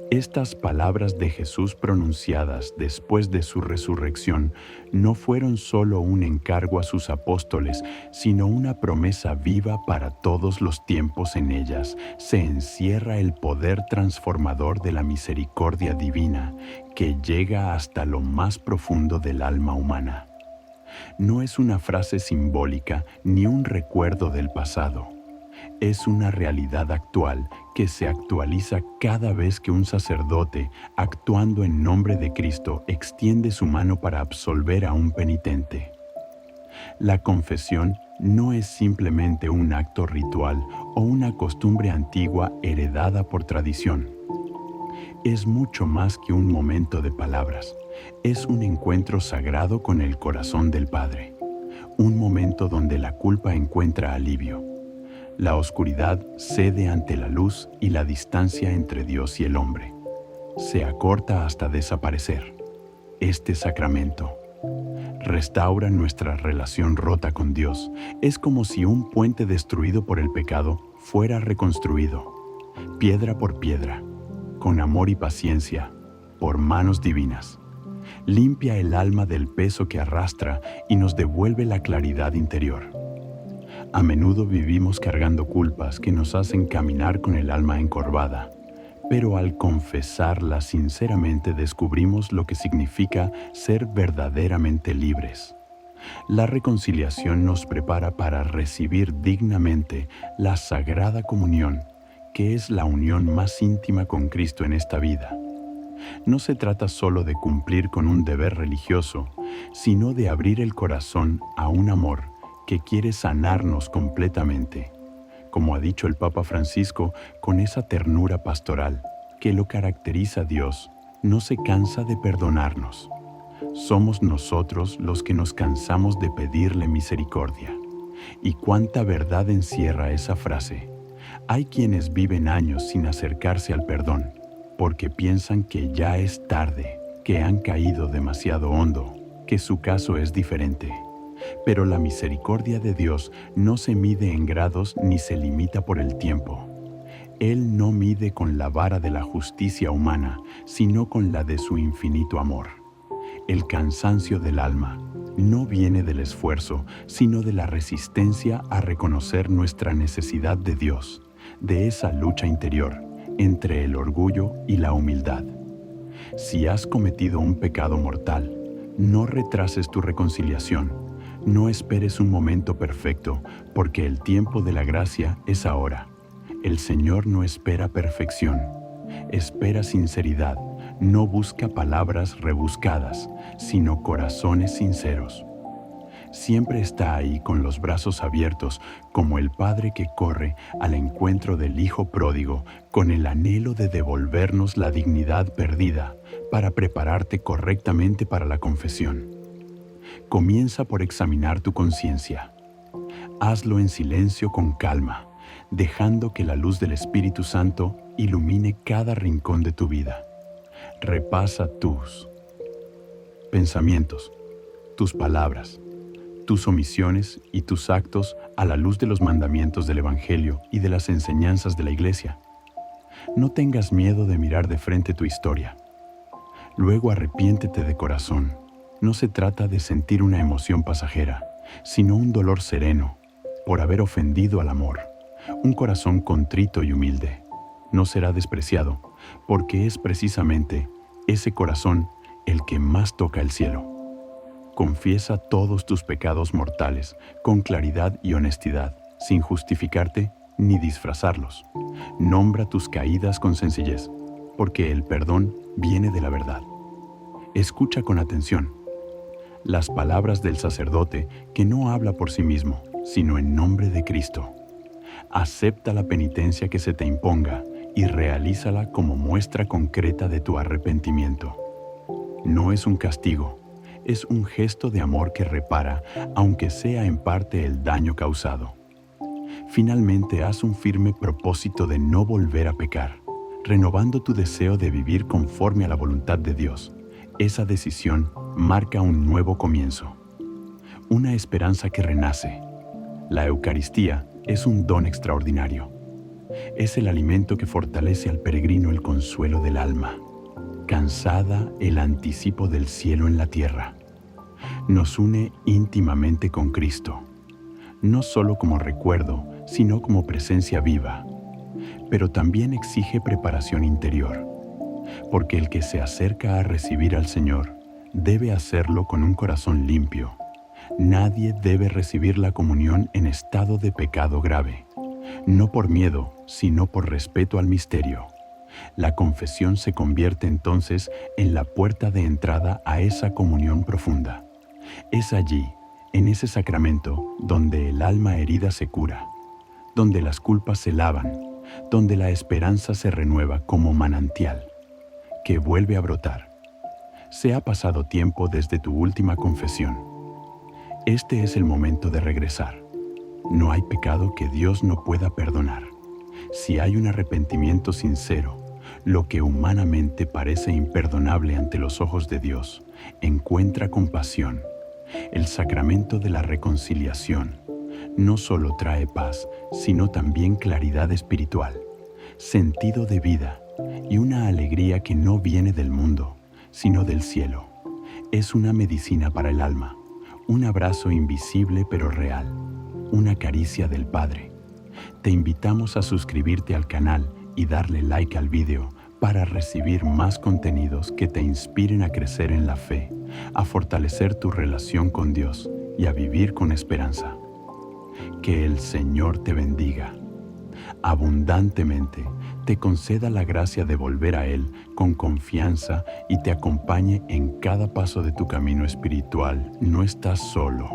Estas palabras de Jesús pronunciadas después de su resurrección no fueron solo un encargo a sus apóstoles, sino una promesa viva para todos los tiempos. En ellas se encierra el poder transformador de la misericordia divina que llega hasta lo más profundo del alma humana. No es una frase simbólica ni un recuerdo del pasado. Es una realidad actual que se actualiza cada vez que un sacerdote, actuando en nombre de Cristo, extiende su mano para absolver a un penitente. La confesión no es simplemente un acto ritual o una costumbre antigua heredada por tradición. Es mucho más que un momento de palabras. Es un encuentro sagrado con el corazón del Padre. Un momento donde la culpa encuentra alivio. La oscuridad cede ante la luz y la distancia entre Dios y el hombre se acorta hasta desaparecer. Este sacramento restaura nuestra relación rota con Dios. Es como si un puente destruido por el pecado fuera reconstruido, piedra por piedra, con amor y paciencia, por manos divinas. Limpia el alma del peso que arrastra y nos devuelve la claridad interior. A menudo vivimos cargando culpas que nos hacen caminar con el alma encorvada, pero al confesarlas sinceramente descubrimos lo que significa ser verdaderamente libres. La reconciliación nos prepara para recibir dignamente la Sagrada Comunión, que es la unión más íntima con Cristo en esta vida. No se trata solo de cumplir con un deber religioso, sino de abrir el corazón a un amor que quiere sanarnos completamente, como ha dicho el Papa Francisco, con esa ternura pastoral que lo caracteriza a Dios, no se cansa de perdonarnos. Somos nosotros los que nos cansamos de pedirle misericordia. Y cuánta verdad encierra esa frase. Hay quienes viven años sin acercarse al perdón, porque piensan que ya es tarde, que han caído demasiado hondo, que su caso es diferente. Pero la misericordia de Dios no se mide en grados ni se limita por el tiempo. Él no mide con la vara de la justicia humana, sino con la de su infinito amor. El cansancio del alma no viene del esfuerzo, sino de la resistencia a reconocer nuestra necesidad de Dios, de esa lucha interior entre el orgullo y la humildad. Si has cometido un pecado mortal, no retrases tu reconciliación. No esperes un momento perfecto, porque el tiempo de la gracia es ahora. El Señor no espera perfección, espera sinceridad, no busca palabras rebuscadas, sino corazones sinceros. Siempre está ahí con los brazos abiertos, como el padre que corre al encuentro del hijo pródigo, con el anhelo de devolvernos la dignidad perdida, para prepararte correctamente para la confesión. Comienza por examinar tu conciencia. Hazlo en silencio con calma, dejando que la luz del Espíritu Santo ilumine cada rincón de tu vida. Repasa tus pensamientos, tus palabras, tus omisiones y tus actos a la luz de los mandamientos del Evangelio y de las enseñanzas de la Iglesia. No tengas miedo de mirar de frente tu historia. Luego arrepiéntete de corazón. No se trata de sentir una emoción pasajera, sino un dolor sereno por haber ofendido al amor. Un corazón contrito y humilde no será despreciado, porque es precisamente ese corazón el que más toca el cielo. Confiesa todos tus pecados mortales con claridad y honestidad, sin justificarte ni disfrazarlos. Nombra tus caídas con sencillez, porque el perdón viene de la verdad. Escucha con atención las palabras del sacerdote que no habla por sí mismo, sino en nombre de Cristo. Acepta la penitencia que se te imponga y realízala como muestra concreta de tu arrepentimiento. No es un castigo, es un gesto de amor que repara, aunque sea en parte el daño causado. Finalmente, haz un firme propósito de no volver a pecar, renovando tu deseo de vivir conforme a la voluntad de Dios. Esa decisión marca un nuevo comienzo, una esperanza que renace. La Eucaristía es un don extraordinario. Es el alimento que fortalece al peregrino el consuelo del alma. Cansada, el anticipo del cielo en la tierra. Nos une íntimamente con Cristo, no solo como recuerdo, sino como presencia viva. Pero también exige preparación interior, porque el que se acerca a recibir al Señor debe hacerlo con un corazón limpio. Nadie debe recibir la comunión en estado de pecado grave, no por miedo, sino por respeto al misterio. La confesión se convierte entonces en la puerta de entrada a esa comunión profunda. Es allí, en ese sacramento, donde el alma herida se cura, donde las culpas se lavan, donde la esperanza se renueva como manantial, que vuelve a brotar. Se ha pasado tiempo desde tu última confesión. Este es el momento de regresar. No hay pecado que Dios no pueda perdonar. Si hay un arrepentimiento sincero, lo que humanamente parece imperdonable ante los ojos de Dios, encuentra compasión. El sacramento de la reconciliación no solo trae paz, sino también claridad espiritual, sentido de vida y una alegría que no viene del mundo, sino del cielo. Es una medicina para el alma, un abrazo invisible pero real, una caricia del Padre. Te invitamos a suscribirte al canal y darle like al video para recibir más contenidos que te inspiren a crecer en la fe, a fortalecer tu relación con Dios y a vivir con esperanza. Que el Señor te bendiga abundantemente, te conceda la gracia de volver a Él con confianza y te acompañe en cada paso de tu camino espiritual. No estás solo.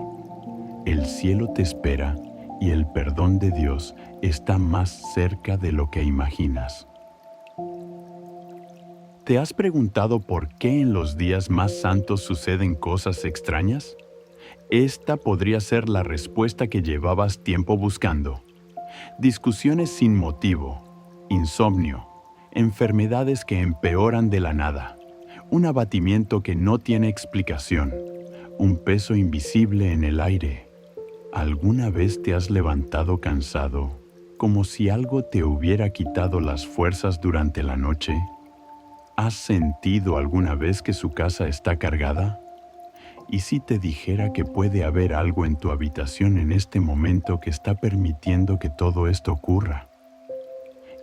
El cielo te espera y el perdón de Dios está más cerca de lo que imaginas. ¿Te has preguntado por qué en los días más santos suceden cosas extrañas? Esta podría ser la respuesta que llevabas tiempo buscando. Discusiones sin motivo, insomnio, enfermedades que empeoran de la nada, un abatimiento que no tiene explicación, un peso invisible en el aire. ¿Alguna vez te has levantado cansado, como si algo te hubiera quitado las fuerzas durante la noche? ¿Has sentido alguna vez que su casa está cargada? ¿Y si te dijera que puede haber algo en tu habitación en este momento que está permitiendo que todo esto ocurra?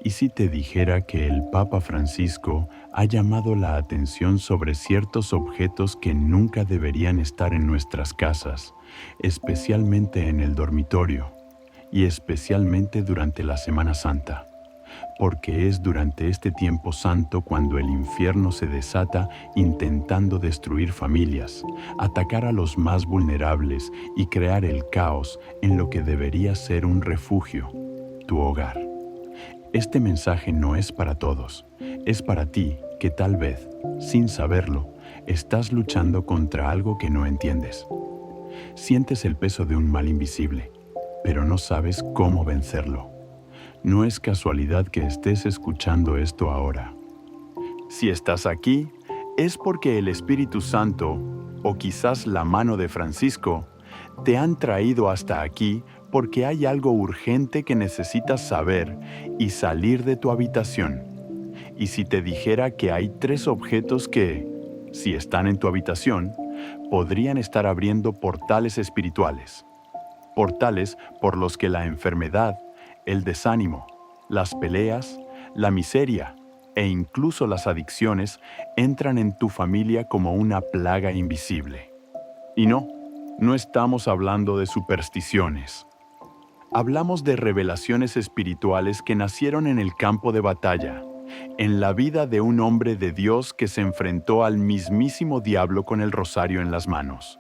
¿Y si te dijera que el Papa Francisco ha llamado la atención sobre ciertos objetos que nunca deberían estar en nuestras casas, especialmente en el dormitorio, y especialmente durante la Semana Santa? Porque es durante este tiempo santo cuando el infierno se desata intentando destruir familias, atacar a los más vulnerables y crear el caos en lo que debería ser un refugio, tu hogar. Este mensaje no es para todos, es para ti que tal vez, sin saberlo, estás luchando contra algo que no entiendes. Sientes el peso de un mal invisible, pero no sabes cómo vencerlo. No es casualidad que estés escuchando esto ahora. Si estás aquí, es porque el Espíritu Santo, o quizás la mano de Francisco, te han traído hasta aquí porque hay algo urgente que necesitas saber y salir de tu habitación. Y si te dijera que hay 3 objetos que, si están en tu habitación, podrían estar abriendo portales espirituales. Portales por los que la enfermedad, el desánimo, las peleas, la miseria e incluso las adicciones entran en tu familia como una plaga invisible. Y no estamos hablando de supersticiones. Hablamos de revelaciones espirituales que nacieron en el campo de batalla, en la vida de un hombre de Dios que se enfrentó al mismísimo diablo con el rosario en las manos.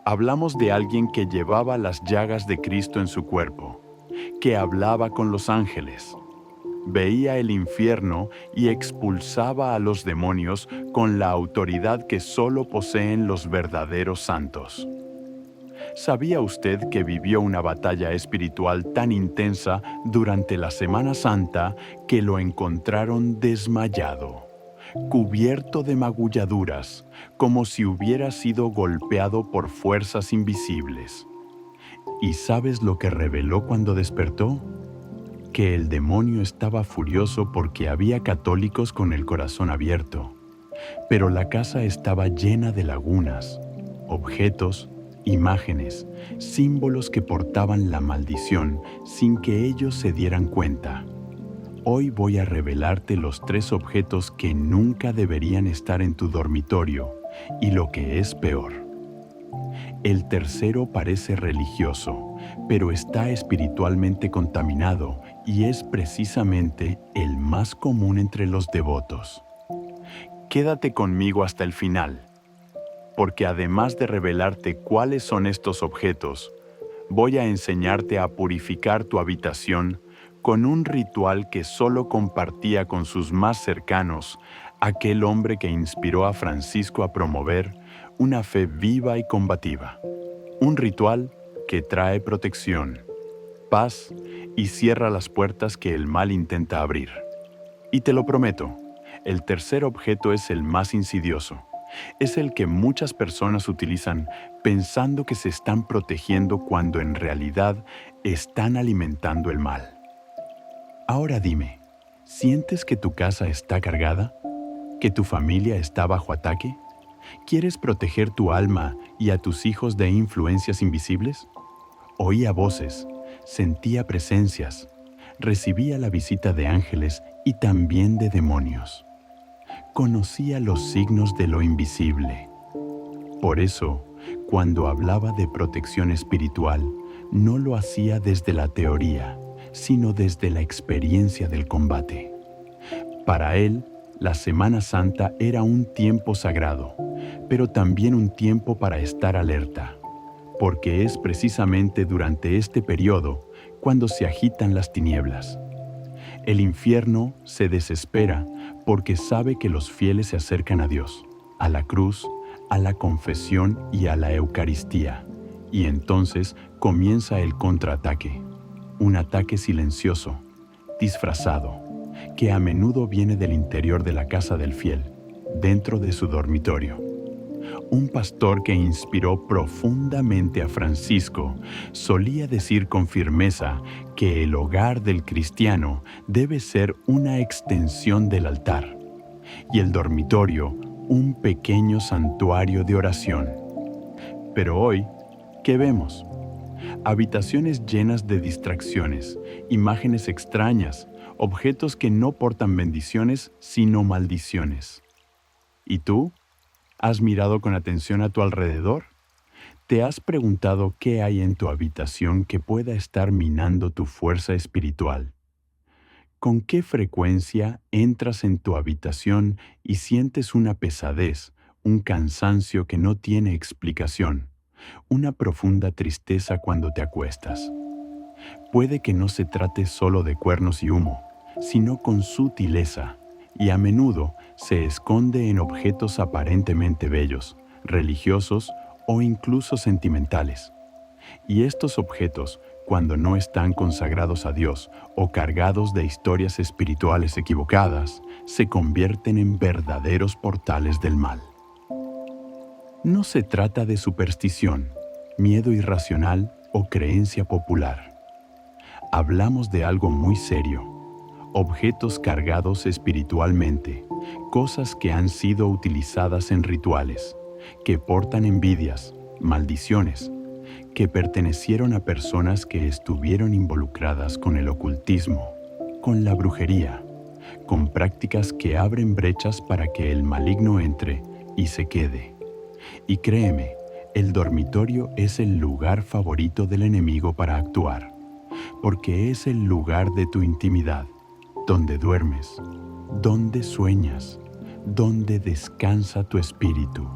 Hablamos de alguien que llevaba las llagas de Cristo en su cuerpo, que hablaba con los ángeles, veía el infierno y expulsaba a los demonios con la autoridad que solo poseen los verdaderos santos. ¿Sabía usted que vivió una batalla espiritual tan intensa durante la Semana Santa que lo encontraron desmayado, cubierto de magulladuras, como si hubiera sido golpeado por fuerzas invisibles? ¿Y sabes lo que reveló cuando despertó? que el demonio estaba furioso porque había católicos con el corazón abierto, pero la casa estaba llena de lagunas, objetos, imágenes, símbolos que portaban la maldición sin que ellos se dieran cuenta. Hoy voy a revelarte los 3 objetos que nunca deberían estar en tu dormitorio y lo que es peor. El tercero parece religioso, pero está espiritualmente contaminado y es precisamente el más común entre los devotos. Quédate conmigo hasta el final, porque además de revelarte cuáles son estos objetos, voy a enseñarte a purificar tu habitación con un ritual que solo compartía con sus más cercanos aquel hombre que inspiró a Francisco a promover una fe viva y combativa. Un ritual que trae protección, paz y cierra las puertas que el mal intenta abrir. Y te lo prometo, el tercer objeto es el más insidioso. Es el que muchas personas utilizan pensando que se están protegiendo cuando en realidad están alimentando el mal. Ahora dime, ¿sientes que tu casa está cargada? ¿Que tu familia está bajo ataque? ¿Quieres proteger tu alma y a tus hijos de influencias invisibles? Oía voces, sentía presencias, recibía la visita de ángeles y también de demonios. Conocía los signos de lo invisible. Por eso, cuando hablaba de protección espiritual, no lo hacía desde la teoría, sino desde la experiencia del combate. Para él, la Semana Santa era un tiempo sagrado, pero también un tiempo para estar alerta, porque es precisamente durante este periodo cuando se agitan las tinieblas. El infierno se desespera porque sabe que los fieles se acercan a Dios, a la cruz, a la confesión y a la Eucaristía, y entonces comienza el contraataque, un ataque silencioso, disfrazado, que a menudo viene del interior de la casa del fiel, dentro de su dormitorio. Un pastor que inspiró profundamente a Francisco solía decir con firmeza que el hogar del cristiano debe ser una extensión del altar y el dormitorio un pequeño santuario de oración. Pero hoy, ¿qué vemos? Habitaciones llenas de distracciones, imágenes extrañas, objetos que no portan bendiciones sino maldiciones. ¿Y tú? ¿Has mirado con atención a tu alrededor? ¿Te has preguntado qué hay en tu habitación que pueda estar minando tu fuerza espiritual? ¿Con qué frecuencia entras en tu habitación y sientes una pesadez, un cansancio que no tiene explicación, una profunda tristeza cuando te acuestas? Puede que no se trate solo de cuernos y humo, sino con sutileza, y a menudo se esconde en objetos aparentemente bellos, religiosos o incluso sentimentales. Y estos objetos, cuando no están consagrados a Dios o cargados de historias espirituales equivocadas, se convierten en verdaderos portales del mal. No se trata de superstición, miedo irracional o creencia popular. Hablamos de algo muy serio. Objetos cargados espiritualmente, cosas que han sido utilizadas en rituales, que portan envidias, maldiciones, que pertenecieron a personas que estuvieron involucradas con el ocultismo, con la brujería, con prácticas que abren brechas para que el maligno entre y se quede. Y créeme, el dormitorio es el lugar favorito del enemigo para actuar, porque es el lugar de tu intimidad, donde duermes, donde sueñas, donde descansa tu espíritu.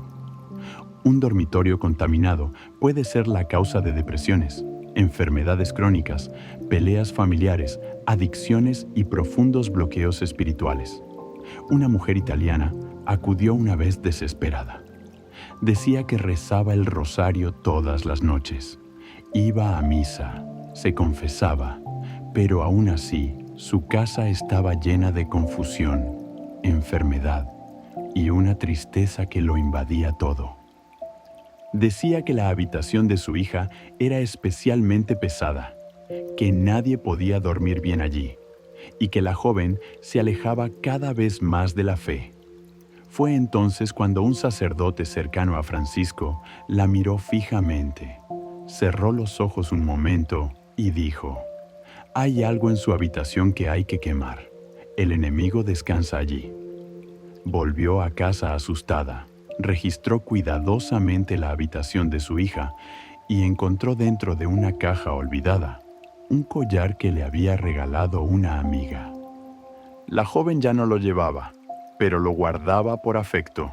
Un dormitorio contaminado puede ser la causa de depresiones, enfermedades crónicas, peleas familiares, adicciones y profundos bloqueos espirituales. Una mujer italiana acudió una vez desesperada. Decía que rezaba el rosario todas las noches. Iba a misa, se confesaba, pero aún así, su casa estaba llena de confusión, enfermedad y una tristeza que lo invadía todo. Decía que la habitación de su hija era especialmente pesada, que nadie podía dormir bien allí y que la joven se alejaba cada vez más de la fe. Fue entonces cuando un sacerdote cercano a Francisco la miró fijamente, cerró los ojos un momento y dijo: «Hay algo en su habitación que hay que quemar. El enemigo descansa allí». Volvió a casa asustada, registró cuidadosamente la habitación de su hija y encontró dentro de una caja olvidada un collar que le había regalado una amiga. La joven ya no lo llevaba, pero lo guardaba por afecto.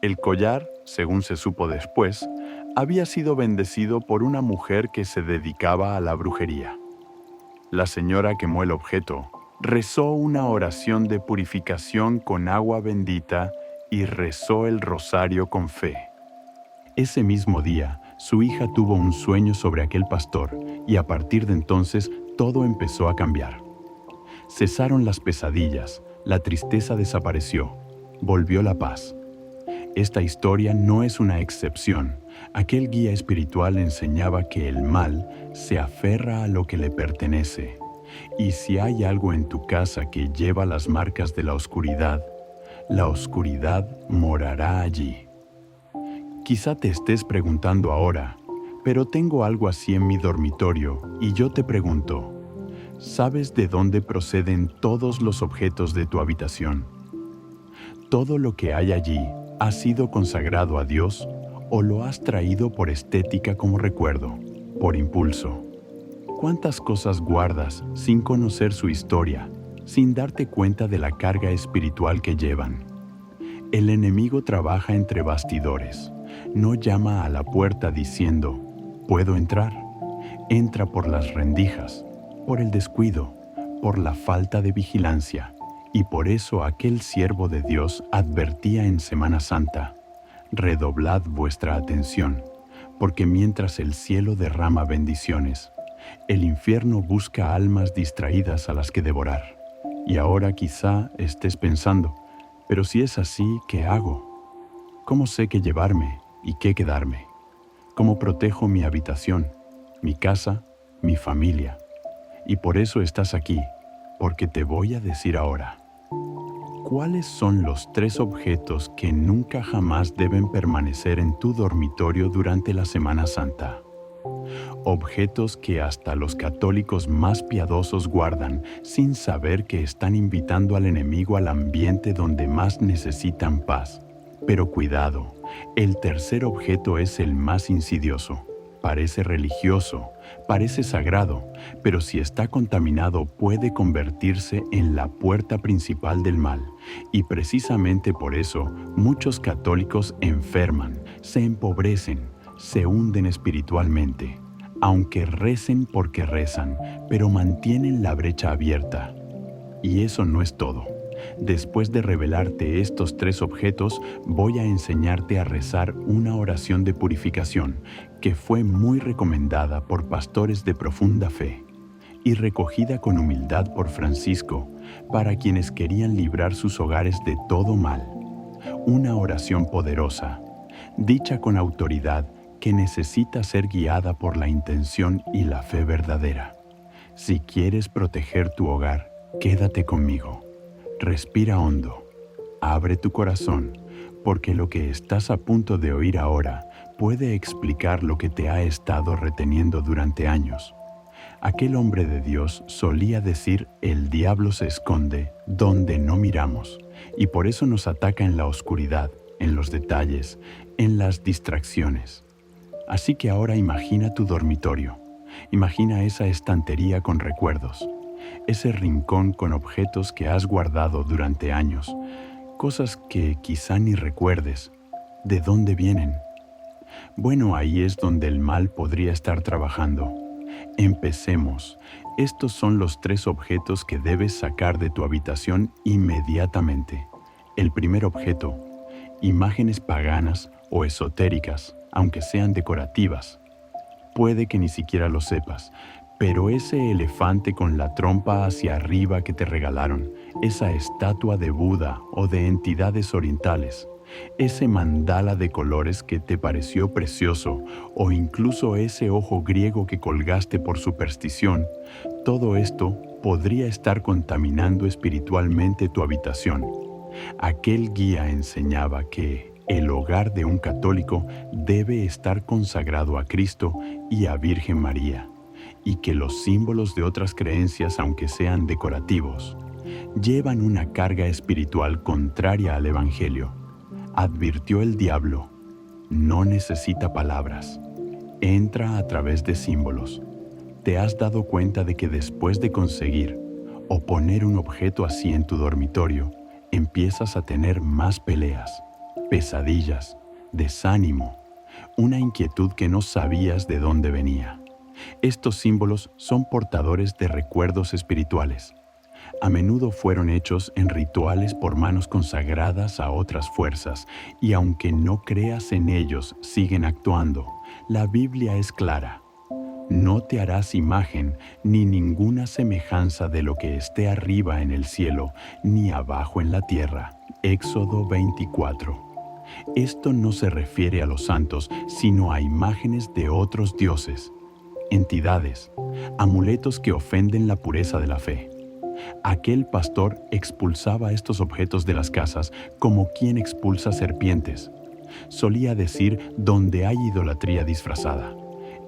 El collar, según se supo después, había sido bendecido por una mujer que se dedicaba a la brujería. La señora quemó el objeto, rezó una oración de purificación con agua bendita y rezó el rosario con fe. Ese mismo día, su hija tuvo un sueño sobre aquel pastor y a partir de entonces todo empezó a cambiar. Cesaron las pesadillas, la tristeza desapareció, volvió la paz. Esta historia no es una excepción. Aquel guía espiritual enseñaba que el mal se aferra a lo que le pertenece. Y si hay algo en tu casa que lleva las marcas de la oscuridad morará allí. Quizá te estés preguntando ahora, pero tengo algo así en mi dormitorio y yo te pregunto, ¿sabes de dónde proceden todos los objetos de tu habitación? ¿Todo lo que hay allí ha sido consagrado a Dios o lo has traído por estética como recuerdo, por impulso? ¿Cuántas cosas guardas sin conocer su historia, sin darte cuenta de la carga espiritual que llevan? El enemigo trabaja entre bastidores. No llama a la puerta diciendo, «¿Puedo entrar?». Entra por las rendijas, por el descuido, por la falta de vigilancia. Y por eso aquel siervo de Dios advertía en Semana Santa: «Redoblad vuestra atención, porque mientras el cielo derrama bendiciones, el infierno busca almas distraídas a las que devorar». Y ahora quizá estés pensando, «Pero si es así, ¿qué hago? ¿Cómo sé qué llevarme y qué quedarme? ¿Cómo protejo mi habitación, mi casa, mi familia?». Y por eso estás aquí, porque te voy a decir ahora. ¿Cuáles son los 3 objetos que nunca jamás deben permanecer en tu dormitorio durante la Semana Santa? Objetos que hasta los católicos más piadosos guardan sin saber que están invitando al enemigo al ambiente donde más necesitan paz. Pero cuidado, el tercer objeto es el más insidioso. Parece religioso, parece sagrado, pero si está contaminado puede convertirse en la puerta principal del mal. Y precisamente por eso muchos católicos enferman, se empobrecen, se hunden espiritualmente. Aunque recen porque rezan, pero mantienen la brecha abierta. Y eso no es todo. Después de revelarte estos 3 objetos, voy a enseñarte a rezar una oración de purificación que fue muy recomendada por pastores de profunda fe y recogida con humildad por Francisco para quienes querían librar sus hogares de todo mal. Una oración poderosa, dicha con autoridad, que necesita ser guiada por la intención y la fe verdadera. Si quieres proteger tu hogar, quédate conmigo. Respira hondo, abre tu corazón, porque lo que estás a punto de oír ahora puede explicar lo que te ha estado reteniendo durante años. Aquel hombre de Dios solía decir: «El diablo se esconde donde no miramos», y por eso nos ataca en la oscuridad, en los detalles, en las distracciones. Así que ahora imagina tu dormitorio, imagina esa estantería con recuerdos, ese rincón con objetos que has guardado durante años, cosas que quizá ni recuerdes. ¿De dónde vienen? Bueno, ahí es donde el mal podría estar trabajando. Empecemos. Estos son los 3 objetos que debes sacar de tu habitación inmediatamente. El primer objeto: imágenes paganas o esotéricas, aunque sean decorativas. Puede que ni siquiera lo sepas, pero ese elefante con la trompa hacia arriba que te regalaron, esa estatua de Buda o de entidades orientales, Ese mandala de colores que te pareció precioso o incluso ese ojo griego que colgaste por superstición, todo esto podría estar contaminando espiritualmente tu habitación. Aquel guía enseñaba que el hogar de un católico debe estar consagrado a Cristo y a Virgen María, y que los símbolos de otras creencias, aunque sean decorativos, llevan una carga espiritual contraria al Evangelio. Advirtió el diablo: no necesita palabras, entra a través de símbolos. ¿Te has dado cuenta de que después de conseguir o poner un objeto así en tu dormitorio, empiezas a tener más peleas, pesadillas, desánimo, una inquietud que no sabías de dónde venía? Estos símbolos son portadores de recuerdos espirituales. A menudo fueron hechos en rituales por manos consagradas a otras fuerzas, y aunque no creas en ellos, siguen actuando. La Biblia es clara: no te harás imagen ni ninguna semejanza de lo que esté arriba en el cielo, ni abajo en la tierra. Éxodo 24. Esto no se refiere a los santos, sino a imágenes de otros dioses, entidades, amuletos que ofenden la pureza de la fe. Aquel pastor expulsaba estos objetos de las casas como quien expulsa serpientes. Solía decir: donde hay idolatría disfrazada,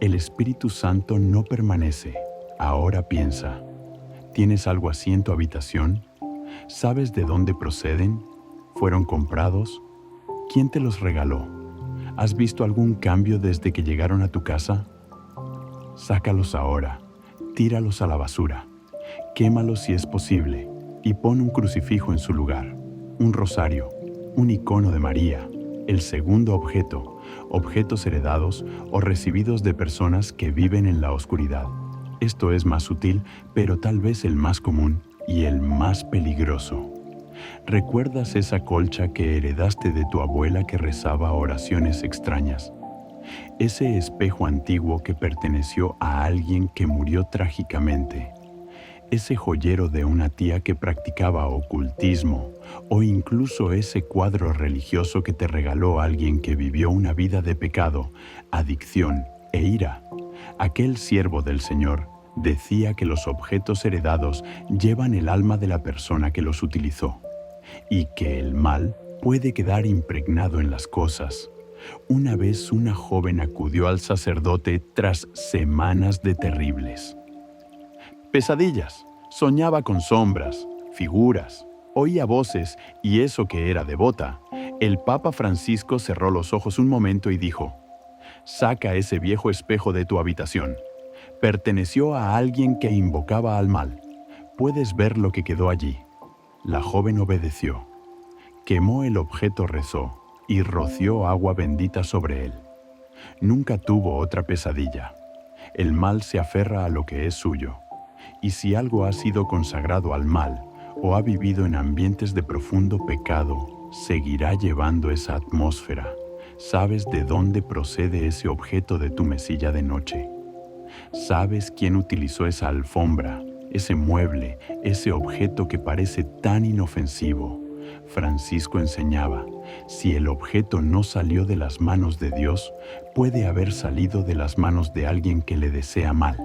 el Espíritu Santo no permanece. Ahora piensa: ¿tienes algo así en tu habitación? ¿Sabes de dónde proceden? ¿Fueron comprados? ¿Quién te los regaló? ¿Has visto algún cambio desde que llegaron a tu casa? Sácalos ahora, tíralos a la basura, quémalos si es posible, y pon un crucifijo en su lugar, un rosario, un icono de María, el segundo objeto, objetos heredados o recibidos de personas que viven en la oscuridad. Esto es más sutil, pero tal vez el más común y el más peligroso. ¿Recuerdas esa colcha que heredaste de tu abuela que rezaba oraciones extrañas? Ese espejo antiguo que perteneció a alguien que murió trágicamente. Ese joyero de una tía que practicaba ocultismo, o incluso ese cuadro religioso que te regaló alguien que vivió una vida de pecado, adicción e ira. Aquel siervo del Señor decía que los objetos heredados llevan el alma de la persona que los utilizó, y que el mal puede quedar impregnado en las cosas. Una vez una joven acudió al sacerdote tras semanas de terribles pesadillas. Soñaba con sombras, figuras, oía voces, y eso que era devota. El Papa Francisco cerró los ojos un momento y dijo: saca ese viejo espejo de tu habitación. Perteneció a alguien que invocaba al mal. Puedes ver lo que quedó allí. La joven obedeció. Quemó el objeto, rezó y roció agua bendita sobre él. Nunca tuvo otra pesadilla. El mal se aferra a lo que es suyo. Y si algo ha sido consagrado al mal o ha vivido en ambientes de profundo pecado, seguirá llevando esa atmósfera. ¿Sabes de dónde procede ese objeto de tu mesilla de noche? ¿Sabes quién utilizó esa alfombra, ese mueble, ese objeto que parece tan inofensivo? Francisco enseñaba: si el objeto no salió de las manos de Dios, puede haber salido de las manos de alguien que le desea mal.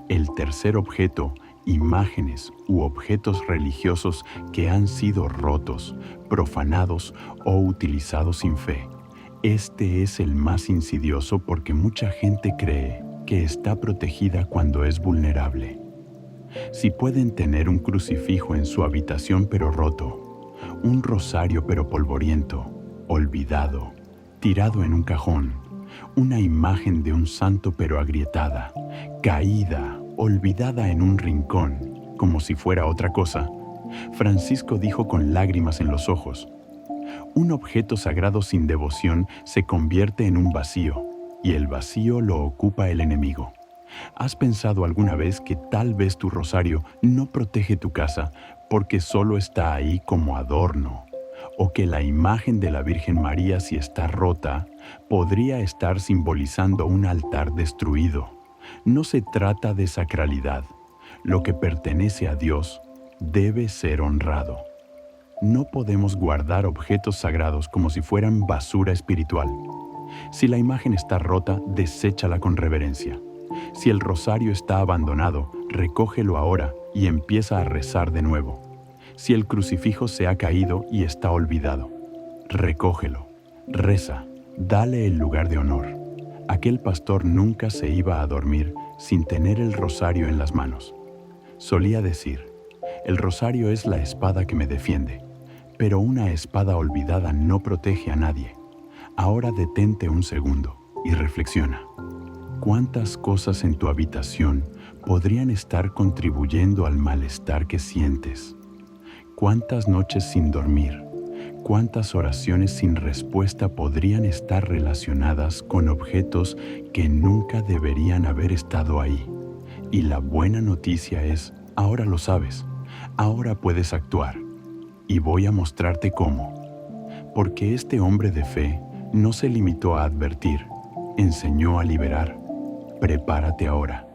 El tercer objeto, imágenes u objetos religiosos que han sido rotos, profanados o utilizados sin fe. Este es el más insidioso porque mucha gente cree que está protegida cuando es vulnerable. Si pueden tener un crucifijo en su habitación pero roto, un rosario pero polvoriento, olvidado, tirado en un cajón, una imagen de un santo pero agrietada, caída, olvidada en un rincón, como si fuera otra cosa, Francisco dijo con lágrimas en los ojos: un objeto sagrado sin devoción se convierte en un vacío, y el vacío lo ocupa el enemigo. ¿Has pensado alguna vez que tal vez tu rosario no protege tu casa porque solo está ahí como adorno? ¿O que la imagen de la Virgen María, si está rota, podría estar simbolizando un altar destruido? No se trata de sacralidad. Lo que pertenece a Dios debe ser honrado. No podemos guardar objetos sagrados como si fueran basura espiritual. Si la imagen está rota, deséchala con reverencia. Si el rosario está abandonado, recógelo ahora y empieza a rezar de nuevo. Si el crucifijo se ha caído y está olvidado, recógelo, reza, dale el lugar de honor. Aquel pastor nunca se iba a dormir sin tener el rosario en las manos. Solía decir, el rosario es la espada que me defiende, pero una espada olvidada no protege a nadie. Ahora detente un segundo y reflexiona. ¿Cuántas cosas en tu habitación podrían estar contribuyendo al malestar que sientes? ¿Cuántas noches sin dormir? ¿Cuántas oraciones sin respuesta podrían estar relacionadas con objetos que nunca deberían haber estado ahí? Y la buena noticia es, ahora lo sabes, ahora puedes actuar. Y voy a mostrarte cómo. Porque este hombre de fe no se limitó a advertir, enseñó a liberar. Prepárate ahora,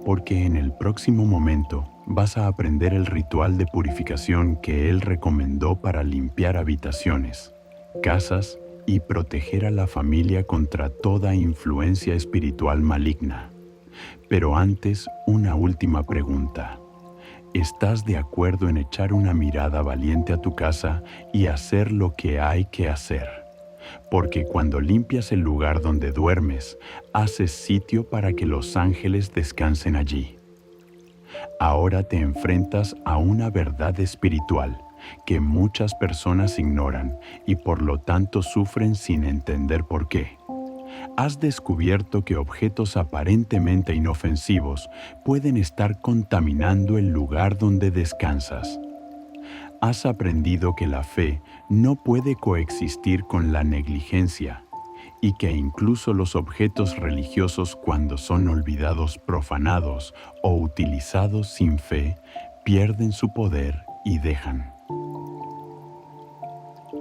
porque en el próximo momento vas a aprender el ritual de purificación que él recomendó para limpiar habitaciones, casas y proteger a la familia contra toda influencia espiritual maligna. Pero antes, una última pregunta. ¿Estás de acuerdo en echar una mirada valiente a tu casa y hacer lo que hay que hacer? Porque cuando limpias el lugar donde duermes, haces sitio para que los ángeles descansen allí. Ahora te enfrentas a una verdad espiritual que muchas personas ignoran y por lo tanto sufren sin entender por qué. Has descubierto que objetos aparentemente inofensivos pueden estar contaminando el lugar donde descansas. Has aprendido que la fe no puede coexistir con la negligencia y que incluso los objetos religiosos, cuando son olvidados, profanados o utilizados sin fe, pierden su poder y dejan.